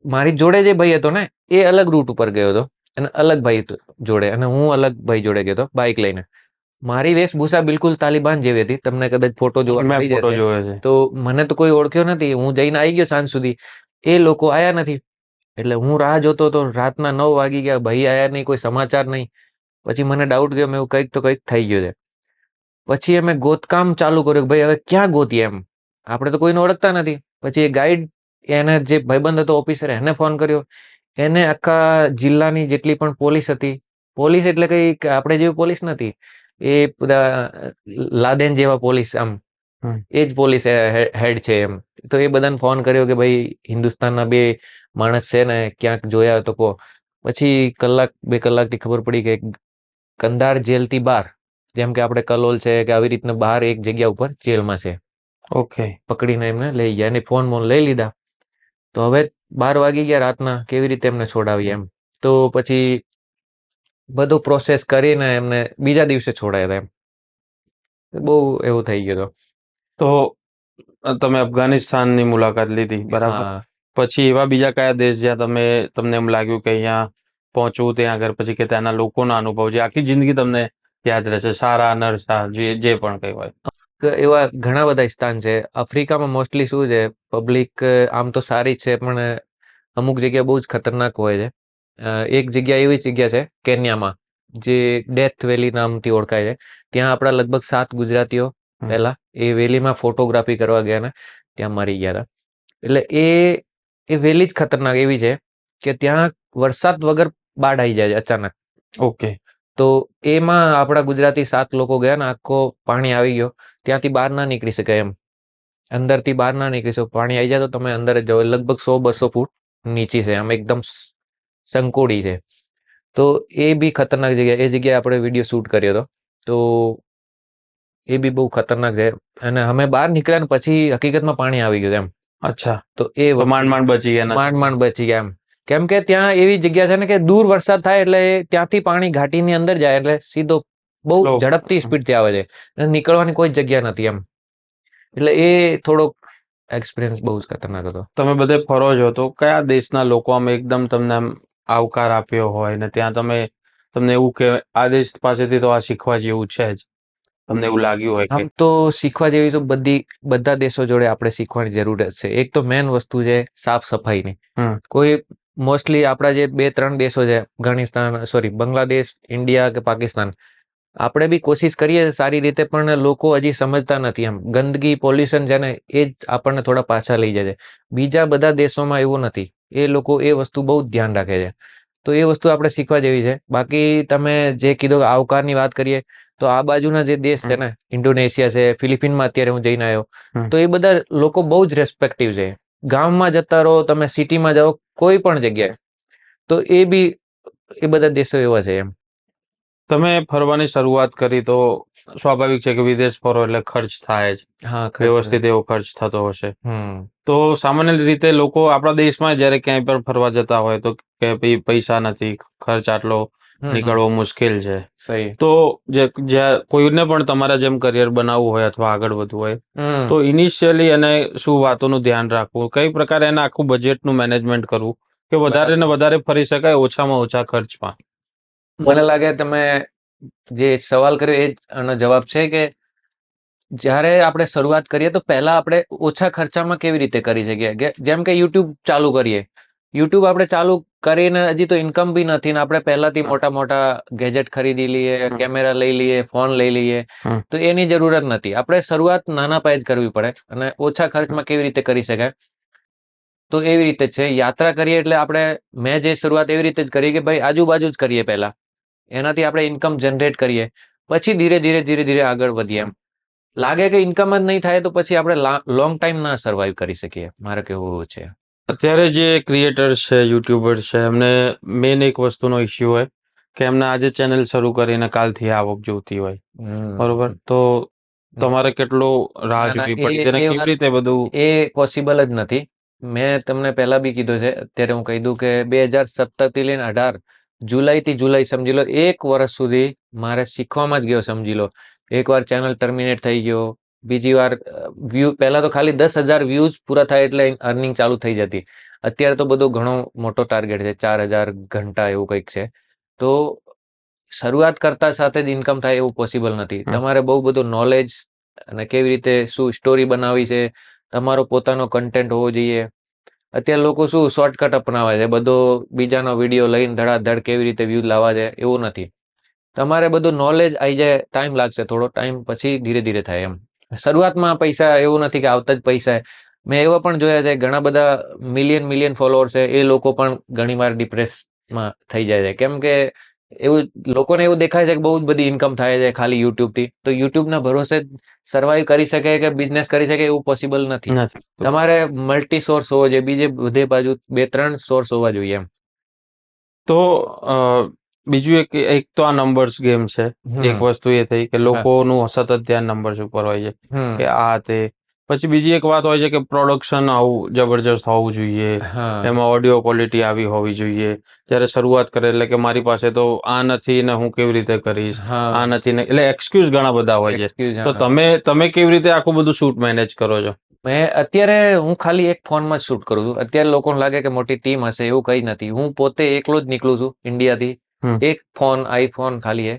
મારી જોડે જે ભાઈ હતો ને, એ અલગ રૂટ ઉપર ગયો હતો, અને અલગ ભાઈ જોડે, અને હું અલગ ભાઈ જોડે ગયો હતો બાઇક લઈને. મારી વેશભૂષા બિલકુલ તાલિબાન જેવી હતી, તમને કદાચ ફોટો જોવા મેં મળી ફોટો જશે. જોયો છે. તો મને તો કોઈ ઓળખ્યો નથી, હું જઈને આવી ગયો સાંજ સુધી, એ લોકો આયા નથી. એટલે હું રાહ જોતો હતો, રાતના 9 વાગી ગયા, ભાઈ આયા નહીં, કોઈ સમાચાર નહીં. પછી મને ડાઉટ ગયો, મેં કંઈક તો કંઈક થઈ ગયું છે. પછી અમે ગોતકામ ચાલુ કર્યું કે ભાઈ હવે ક્યાં ગોતીએ એમ, આપણે તો કોઈને ઓળખતા નથી. પછી એ ગાઈડ, એને જે ભાઈબંધ હતો ઓફિસર, એને ફોન કર્યો. એને આખા જિલ્લાની જેટલી પણ પોલીસ હતી, પોલીસ એટલે કઈ આપણે જેવી પોલીસ નથી, એ બધા લાદેન જેવા પોલીસ, આમ એ જ પોલીસ હેડ છે એમ. તો એ બધાને ફોન કર્યો કે ભાઈ હિન્દુસ્તાનના 2 માણસ છે ને, ક્યાંક જોયા તો કહો. પછી 1-2 કલાકથી ખબર પડી કે કંધાર જેલથી બહાર, જેમ કે આપણે કલોલ છે કે આવી રીતના બહાર એક જગ્યા ઉપર જેલમાં છે. ઓકે. પકડીને એમને લઈ ગયા, અને ફોન લઈ લીધા. તો હવે 12 વાગી ગયા રાતના, કેવી રીતે એમને છોડાવીએ એમ. તો પછી બધું પ્રોસેસ કરીને એમને બીજા દિવસે છોડાયા હતા એમ. બહુ એવું થઈ ગયું હતું. તો તમે અફઘાનિસ્તાનની મુલાકાત લીધી, બરાબર? હા. પછી એવા બીજા કયા દેશ જ્યાં તમને એમ લાગ્યું કે અહીંયા પહોંચવું, ત્યાં આગળ પછી કે ત્યાંના લોકોના અનુભવ જે આખી જિંદગી તમને યાદ રહેશે, સારા નરસા, જે પણ કંઈ હોય? એવા ઘણા બધા સ્થાન છે. આફ્રિકામાં મોસ્ટલી શું છે, પબ્લિક આમ તો સારી જ છે, પણ અમુક જગ્યા બહુ જ ખતરનાક હોય છે. એક જગ્યા એવી જગ્યા છે કેન્યામાં, જે ડેથ વેલી નામથી ઓળખાય છે. ત્યાં આપણા લગભગ 7 ગુજરાતીઓ પહેલા એ વેલીમાં ફોટોગ્રાફી કરવા ગયા ને ત્યાં મરી ગયા હતા. એટલે એ વેલી જ ખતરનાક એવી છે કે ત્યાં વરસાદ વગર બાઢ આવી જાય છે અચાનક. ઓકે. તો એમાં આપણા ગુજરાતી 7 લોકો ગયા ને, આખો પાણી આવી ગયો, ત્યાંથી બહાર ના નીકળી શકાય એમ. અંદરથી બહાર ના નીકળી શકો, પાણી આવી જાય તો તમે અંદર જ જાઓ. લગભગ 100-200 ફૂટ નીચી છે, આમ એકદમ સંકોડી છે. તો એ બી ખતરનાક જગ્યા, એ જગ્યાએ આપણે વિડીયો શૂટ કર્યો હતો. તો એ બી બહુ ખતરનાક છે. અને અમે બહાર નીકળ્યા ને પછી હકીકતમાં પાણી આવી ગયું એમ. અચ્છા. તો એ તો માંડ બચી ગયા. માંડ બચી ગયા એમ. કેમ કે ત્યાં એવી જગ્યા છે ને કે દૂર વરસાદ થાય એટલે ત્યાંથી પાણી ઘાટીની અંદર જાય, એટલે સીધો બહુ ઝડપથી સ્પીડથી આવે છે, અને નીકળવાની કોઈ જગ્યા નથી એમ. એટલે એ થોડોક એક્સપિરિયન્સ બહુ જ ખતરનાક હતો. તમે બધે ફરો છો, તો કયા દેશના લોકો આમ એકદમ તમને આમ આવકાર આપ્યો હોય ને ત્યાં તમને એવું કે આ દેશ પાસેથી તો આ શીખવા જેવું છે જ, તમને એવું લાગ્યું હોય કે આમ તો શીખવા જેવી તો બધા દેશો જોડે આપણે શીખવાની જરૂર જ છે. એક તો મેન વસ્તુ છે સાફ સફાઈની. હમ કોઈ મોસ્ટલી આપણા જે 2-3 દેશો છે, અફઘાનિસ્તાન, સોરી, બાંગ્લાદેશ, ઇન્ડિયા કે પાકિસ્તાન, આપણે બી કોશિશ કરીએ સારી રીતે, પણ લોકો હજી સમજતા નથી. એમ ગંદકી, પોલ્યુશન છે ને, એ જ આપણને થોડા પાછા લઈ જાય છે. બીજા બધા દેશોમાં એવું નથી. એ લોકો એ વસ્તુ બહુ જ ધ્યાન રાખે છે. તો એ વસ્તુ આપણે શીખવા જેવી છે. બાકી તમે જે કીધું આવકારની વાત કરીએ, તો આ બાજુના જે દેશ છે ને, ઇન્ડોનેશિયા છે, ફિલિપિનમાં અત્યારે હું જઈને આવ્યો, હમ. તો એ બધા લોકો બહુ જ રેસ્પેક્ટિવ છે. ગામમાં જતા રહો, તમે સિટીમાં જાઓ, કોઈ પણ જગ્યાએ, તો એ બધા દેશો એવા છે એમ. તમે ફરવાની શરૂઆત કરી તો સ્વાભાવિક છે કે વિદેશ ફરો એટલે ખર્ચ થાય જ, હા, વ્યવસ્થિત એવો ખર્ચ થતો હશે. હમ તો સામાન્ય રીતે લોકો આપણા દેશમાં જ્યારે ક્યાંય પણ ફરવા જતા હોય તો કે ભાઈ પૈસા નથી, ખર્ચ આટલો હમ નીકળવો મુશ્કેલ છે. સહી. તો જ્યાં કોઈને પણ તમારા જેમ કરિયર બનાવવું હોય અથવા આગળ વધવું હોય, હમ તો ઇનિશિયલી એને શું વાતોનું ધ્યાન રાખવું, કઈ પ્રકારે એને આખું બજેટનું મેનેજમેન્ટ કરવું કે વધારે ને વધારે ફરી શકાય ઓછામાં ઓછા ખર્ચમાં? મને લાગે તમે જે સવાલ કર્યો એ જ આનો જવાબ છે કે જ્યારે આપણે શરૂઆત કરીએ તો પહેલા આપણે ઓછા ખર્ચામાં કેવી રીતે કરી શકીએ. જેમ કે યુટ્યુબ ચાલુ કરીએ. યુટ્યુબ આપણે ચાલુ કરીને હજી તો ઇન્કમ બી નથી ને આપણે પહેલાથી મોટા મોટા ગેજેટ ખરીદી લઈએ, કેમેરા લઈ લઈએ, ફોન લઈ લઈએ, હમ. તો એની જરૂરત નથી. આપણે શરૂઆત નાના પાયે જ કરવી પડે અને ઓછા ખર્ચમાં કેવી રીતે કરી શકાય, તો એવી રીતે છે. યાત્રા કરીએ એટલે મેં જે શરૂઆત એવી રીતે જ કરી કે ભાઈ આજુબાજુ જ કરીએ પહેલા, એનાથી આપણે ઇન્કમ જનરેટ કરીએ, પછી ધીરે ધીરે ધીરે ધીરે આગળ વધીએ. એમ લાગે કે ઇન્કમ જ નહીં થાય તો પછી આપણે લોંગ ટાઈમ ના સર્વાઈવ કરી શકીએ, મારે કેવું એવું છે. અત્યારે જે ક્રિએટર્સ છે, યુટ્યુબર્સ છે, એમને મેઇન એક વસ્તુનો ઇસ્યુ હોય કે એમને આજે ચેનલ શરૂ કરીને કાલથી આવક જોતી હોય, બરોબર? હમ તો તમારે કેટલો રાહ ના ના, જોવી પડી તેને એ કેવી વાત રીતે બધું? એ પોસિબલ જ નથી. મેં તમને પહેલા બી કીધું છે, અત્યારે હું કહી દઉં કે 2017 થી લઈને 18 જુલાઈથી જુલાઈ સમજી લો 1 વર્ષ સુધી મારે શીખવામાં જ ગયો, સમજી લો. એકવાર ચેનલ ટર્મિનેટ થઈ ગયો, બીજી વાર વ્યૂ, પહેલા તો ખાલી 10,000 વ્યૂઝ પૂરા થાય એટલે અર્નિંગ ચાલુ થઈ જતી. અત્યારે તો બધો ઘણો મોટો ટાર્ગેટ છે, 4,000 ઘંટા એવું કંઈક છે. તો શરૂઆત કરતા સાથે જ ઇન્કમ થાય એવું પોસિબલ નથી. તમારે બહુ બધું નોલેજ અને કેવી રીતે શું સ્ટોરી બનાવી છે, તમારો પોતાનો કન્ટેન્ટ હોવો જોઈએ. અત્યારે લોકો શું શોર્ટકટ અપનાવે છે, બધો બીજાનો વિડીયો લઈને ધડાધડ કેવી રીતે વ્યૂઝ લાવવા છે, એવું નથી. તમારે બધું નોલેજ આવી જાય, ટાઈમ લાગશે, થોડો ટાઈમ પછી ધીરે ધીરે થાય. એમ શરૂઆતમાં પૈસા એવું નથી કે આવતા જ પૈસા. મેં એવા પણ જોયા છે, ઘણા બધા મિલિયન ફોલોઅર્સ છે, એ લોકો પણ ઘણી વાર ડિપ્રેસમાં થઈ જાય છે. કેમ કે લોકોને એવું દેખાય છે કે બહુ જ બધી ઇન્કમ થાય છે ખાલી યુટ્યુબથી, તો યુટ્યુબના ભરોસે સર્વાઈવ કરી શકે કે બિઝનેસ કરી શકે એવું પોસિબલ નથી. નથી. તમારે મલ્ટી સોર્સ હોવો જોઈએ, બધે બાજુ 2-3 સોર્સ હોવા જોઈએ. એમ તો બીજું એક તો આ નંબર્સ ગેમ છે. એક હમ વસ્તુ એ થઈ કે હા લોકોનું સતત ધ્યાન નંબર્સ ઉપર હોય છે હમ કે આ તે. પછી બીજી એક વાત હોય છે કે પ્રોડક્શન આવું જબરજસ્ત હોવું જોઈએ, હા એમાં ઓડિયો ક્વોલિટી આવી હોવી જોઈએ. જ્યારે શરૂઆત કરે એટલે કે મારી પાસે તો આ નથી ને હું કેવી રીતે કરીશ, હા આ નથી ને, એટલે એક્સક્યુઝ ઘણા બધા હોય છે. એક્સક્યુઝ. તો હા, તમે કેવી રીતે આખું બધું શૂટ મેનેજ કરો છો? અત્યારે હું ખાલી એક ફોનમાં જ શૂટ કરું છું. અત્યારે લોકોને લાગે કે મોટી ટીમ હશે, એવું કંઈ નથી. હું પોતે એકલો જ નીકળું છું ઇન્ડિયાથી. હમ. એક ફોન, આઈફોન ખાલી હે.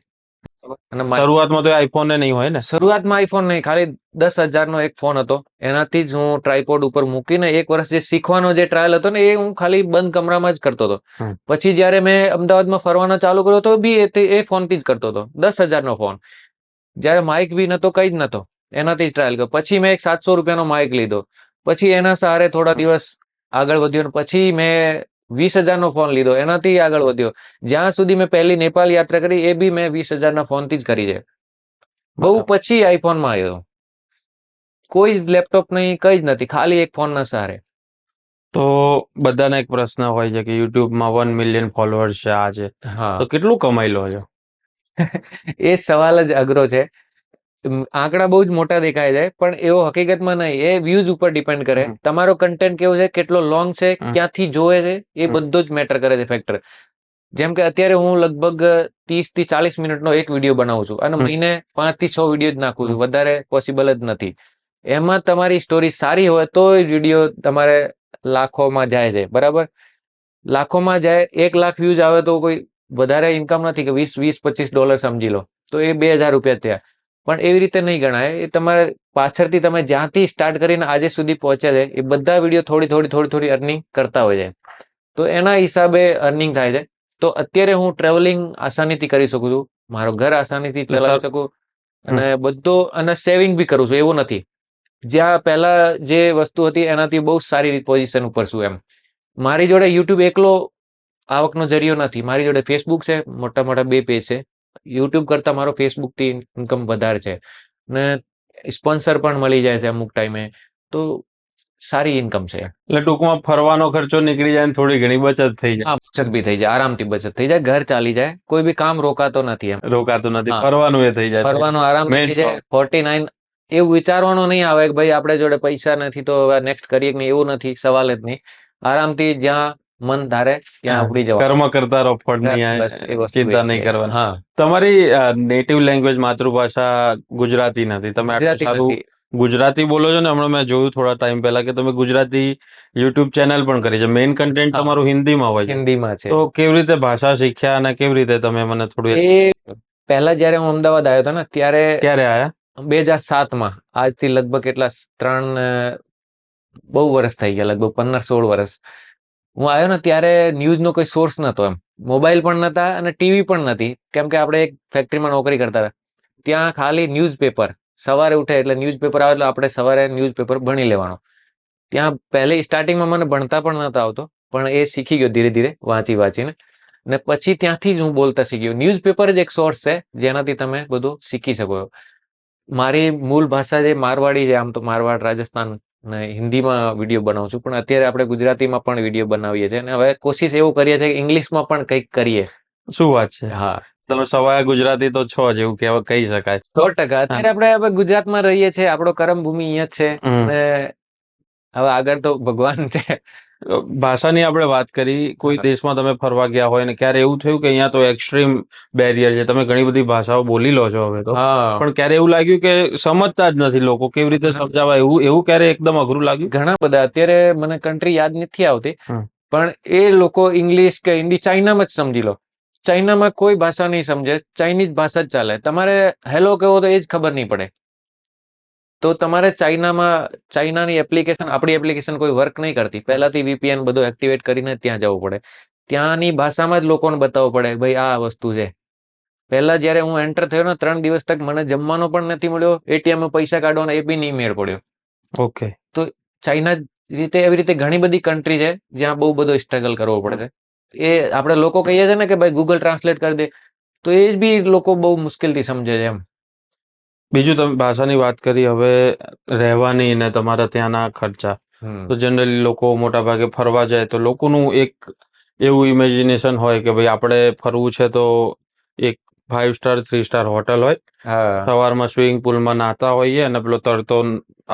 અને શરૂઆતમાં તો આઈફોન નહીં હોય ને? શરૂઆતમાં આઈફોન નહીં, ખાલી 10,000નો એક ફોન હતો. એનાથી જ હું ટ્રાયપોડ ઉપર મૂકીને 1 વર્ષ જે શીખવાનો જે ટ્રાયલ હતો ને, એ હું ખાલી બંધ કમરામાં જ કરતો હતો. હમ. પછી જ્યારે મેં અમદાવાદમાં ફરવાનો ચાલુ કર્યો તો બી એ ફોનથી જ કરતો હતો, 10,000નો ફોન. જ્યારે માઇક બી નતો, કંઈ જ નતો, એનાથી જ ટ્રાયલ કર્યો. પછી મેં એક 700 રૂપિયાનો માઇક લીધો. પછી એના સહારે થોડા દિવસ આગળ વધ્યો ને પછી મેં 20,000નો ફોન લીધો, એનાથી આગળ વધ્યો. જ્યાં સુધી મેં પહેલી નેપાળ યાત્રા કરી, એ બી મેં 20,000ના ફોનથી જ કરી છે. બહુ બરાબર. પછી આઈફોનમાં આવ્યો. કોઈ જ લેપટોપ નહીં, કંઈ જ નથી, ખાલી એક ફોનના સહારે. તો બધાને એક પ્રશ્ન હોય છે કે યુટ્યુબમાં 1 મિલિયન ફોલોઅર્સ છે, આ છે, તો હા. કેટલું કમાઈ લો છો? એ સવાલ જ અઘરો છે. આંકડા બહુ જ મોટા દેખાય છે, પણ એવો હકીકતમાં નહીં. એ વ્યૂઝ ઉપર ડિપેન્ડ કરે. હમ. તમારો કન્ટેન્ટ કેવો છે, કેટલો લોંગ છે, હમ. ક્યાંથી જોવે છે, એ હમ. બધું જ મેટર કરે છે, ફેક્ટર. જેમ કે અત્યારે હું લગભગ 30 થી 40 મિનિટનો એક વિડીયો બનાવું છું અને હમ. મહિને 5 થી 6 વિડીયો જ નાખું છું. હમ. વધારે પોસિબલ જ નથી. એમાં તમારી સ્ટોરી સારી હોય તો વિડીયો તમારે લાખોમાં જાય છે, બરાબર. લાખોમાં જાય, 1 લાખ વ્યૂઝ આવે તો કોઈ વધારે ઇન્કમ નથી કે $20-25 સમજી લો, તો એ 2,000 રૂપિયા થયા. પણ એવી રીતે નહીં ગણાય. એ તમારે પાછળથી તમે જ્યાંથી સ્ટાર્ટ કરીને આજે સુધી પહોંચ્યા છે એ બધા વિડીયો થોડી અર્નિંગ કરતા હોય છે. તો એના હિસાબે અર્નિંગ થાય છે. તો અત્યારે હું ટ્રાવેલિંગ આસાનીથી કરી શકું છું, મારો ઘર આસાનીથી ચલાવી શકું, અને અને સેવિંગ બી કરું છું. એવું નથી, જ્યાં પહેલા જે વસ્તુ હતી એનાથી બહુ સારી પોઝિશન ઉપર છું એમ. મારી જોડે યુટ્યુબ એકલો આવકનો જરિયો નથી. મારી જોડે ફેસબુક છે, મોટા 2 પેજ છે. યુટ્યુબ કરતા મારો ફેસબુક થી ઇન્કમ વધારે છે, ને સ્પોન્સર પણ મળી જાય છે અમુક ટાઈમે. તો સારી ઇન્કમ છે. એટલે ટૂંકમાં ફરવાનો ખર્ચો નીકળી જાય ને થોડી ઘણી બચત થઈ જાય. હા, બચત બી થઈ જાય, આરામથી બચત થઈ જાય, ઘર ચાલી જાય, કોઈ બી કામ રોકાતો નથી એમ. રોકાતું નથી, હા, ફરવાનું એ થઈ જાય. ફરવાનું આરામથી મેન થઈ જાય. 49 એવું વિચારવાનું નહીં આવે કે ભાઈ આપણે જોડે પૈસા નથી તો હવે નેક્સ્ટ કરીએ કે નહીં, એવું નથી, સવાલ જ નહીં. આરામથી જ્યાં મન ધારે ત્યાં ઉપડી જવાનું. કર્મ કરતા રહો, ફળની બસ એ વસ્તુ ચિંતા એ નહીં છે. કરવાની. હા, તમારી નેટિવ લેંગ્વેજ માતૃભાષા ગુજરાતી નથી, તમે આટલું ગુજરાતી સારું નથી. ગુજરાતી બોલો છો ને. હમણાં મેં જોયું થોડા ટાઈમ પહેલા કે તમે ગુજરાતી યુટ્યુબ ચેનલ પણ કરી છે. મેઇન કન્ટેન્ટ હા, તમારું હિન્દીમાં હોય છે. હિન્દીમાં છે. તો કેવી રીતે ભાષા શીખ્યા અને કેવી રીતે તમે મને થોડું એ પહેલા જ્યારે હું અમદાવાદ આવ્યો હતો ને ત્યારે ક્યારે આયા? 2007માં, આજથી લગભગ કેટલા 3 બહુ વર્ષ થઈ ગયા, લગભગ 15-16 વર્ષ. હું આવ્યો ને ત્યારે ન્યૂઝનો કોઈ સોર્સ નહોતો એમ. મોબાઈલ પણ નહોતા અને ટીવી પણ નથી, કેમ કે આપણે એક ફેક્ટરીમાં નોકરી કરતા હતા. ત્યાં ખાલી ન્યૂઝપેપર, સવારે ઉઠે એટલે ન્યૂઝપેપર આવે એટલે આપણે સવારે ન્યૂઝપેપર ભણી લેવાનો. ત્યાં પહેલે સ્ટાર્ટિંગમાં મને ભણતા પણ નહોતા આવતો, પણ એ શીખી ગયો ધીરે ધીરે વાંચીને. ને પછી ત્યાંથી જ હું બોલતા શીખ્યો. ન્યૂઝપેપર જ એક સોર્સ છે જેનાથી તમે બધું શીખી શકો. મારી મૂળ ભાષા જે મારવાડી છે, આમ તો મારવાડ, રાજસ્થાન ને હિન્દીમાં વિડીયો બનાવું છું, પણ અત્યારે આપણે ગુજરાતીમાં પણ વિડીયો બનાવીએ છીએ, અને હવે કોશિશ એવું કરીએ છીએ કે ઇંગ્લિશમાં પણ કંઈક કરીએ. શું વાત છે? હા, તમે સવાયા ગુજરાતી તો છો જ, એવું કહેવા કહી શકાય. 100%. અત્યારે આપણે હવે ગુજરાતમાં રહીએ છીએ, આપણો કર્મ ભૂમિ અહીંયા જ છે, ને હવે આગળ તો ભગવાન છે. ભાષાની આપણે વાત કરી, કોઈ દેશમાં તમે ફરવા ગયા હોય ને ક્યારે એવું થયું કે અહીંયા તો એક્સ્ટ્રીમ બેરિયર છે, તમે ઘણી બધી ભાષાઓ બોલી લો છો હવે તો, હા, પણ ક્યારે એવું લાગ્યું કે સમજતા જ નથી લોકો, કેવી રીતે સમજાવવા, એવું ક્યારે એકદમ અઘરું લાગ્યું? ઘણા બધા. અત્યારે મને કન્ટ્રી યાદ નથી આવતી, હમ. પણ એ લોકો ઇંગ્લિશ કે હિન્દી, ચાઇનામાં જ સમજી લો. ચાઇનામાં કોઈ ભાષા નહીં સમજે, ચાઇનીઝ ભાષા જ ચાલે. તમારે હેલો કહેવો તો એ જ ખબર નહીં પડે. તો તમારે ચાઇનાની એપ્લિકેશન, આપણી એપ્લિકેશન કોઈ વર્ક નહીં કરતી. પહેલાથી VPN બધું એક્ટિવેટ કરીને ત્યાં જવું પડે. ત્યાંની ભાષામાં જ લોકોને બતાવવું પડે ભાઈ આ વસ્તુ છે. પહેલા જ્યારે હું એન્ટર થયો ને 3 દિવસ તક મને જમવાનો પણ નથી મળ્યો, ATM માં પૈસા કાઢવાનો એ બી નહીં મેળ પડ્યો. ઓકે. તો ચાઇના રીતે એવી રીતે ઘણી બધી કન્ટ્રી છે જ્યાં બહુ બધો સ્ટ્રગલ કરવો પડે છે. એ આપણે લોકો કહીએ છીએ ને કે ભાઈ ગૂગલ ટ્રાન્સલેટ કરી દે, તો એ જ બી લોકો બહુ મુશ્કેલથી સમજે છે એમ. બીજું તમે ભાષાની વાત કરી, હવે રહેવાની ને તમારા ત્યાંના ખર્ચા. તો જનરલી લોકો મોટા ભાગે ફરવા જાય તો લોકોનું એક એવું ઇમેજિનેશન હોય કે ભાઈ આપણે ફરવું છે તો એક 5 સ્ટાર 3 સ્ટાર હોટલ હોય, હા, સવારમાં સ્વિમિંગ પુલમાં નાહતા હોઈએ અને પેલો તરતો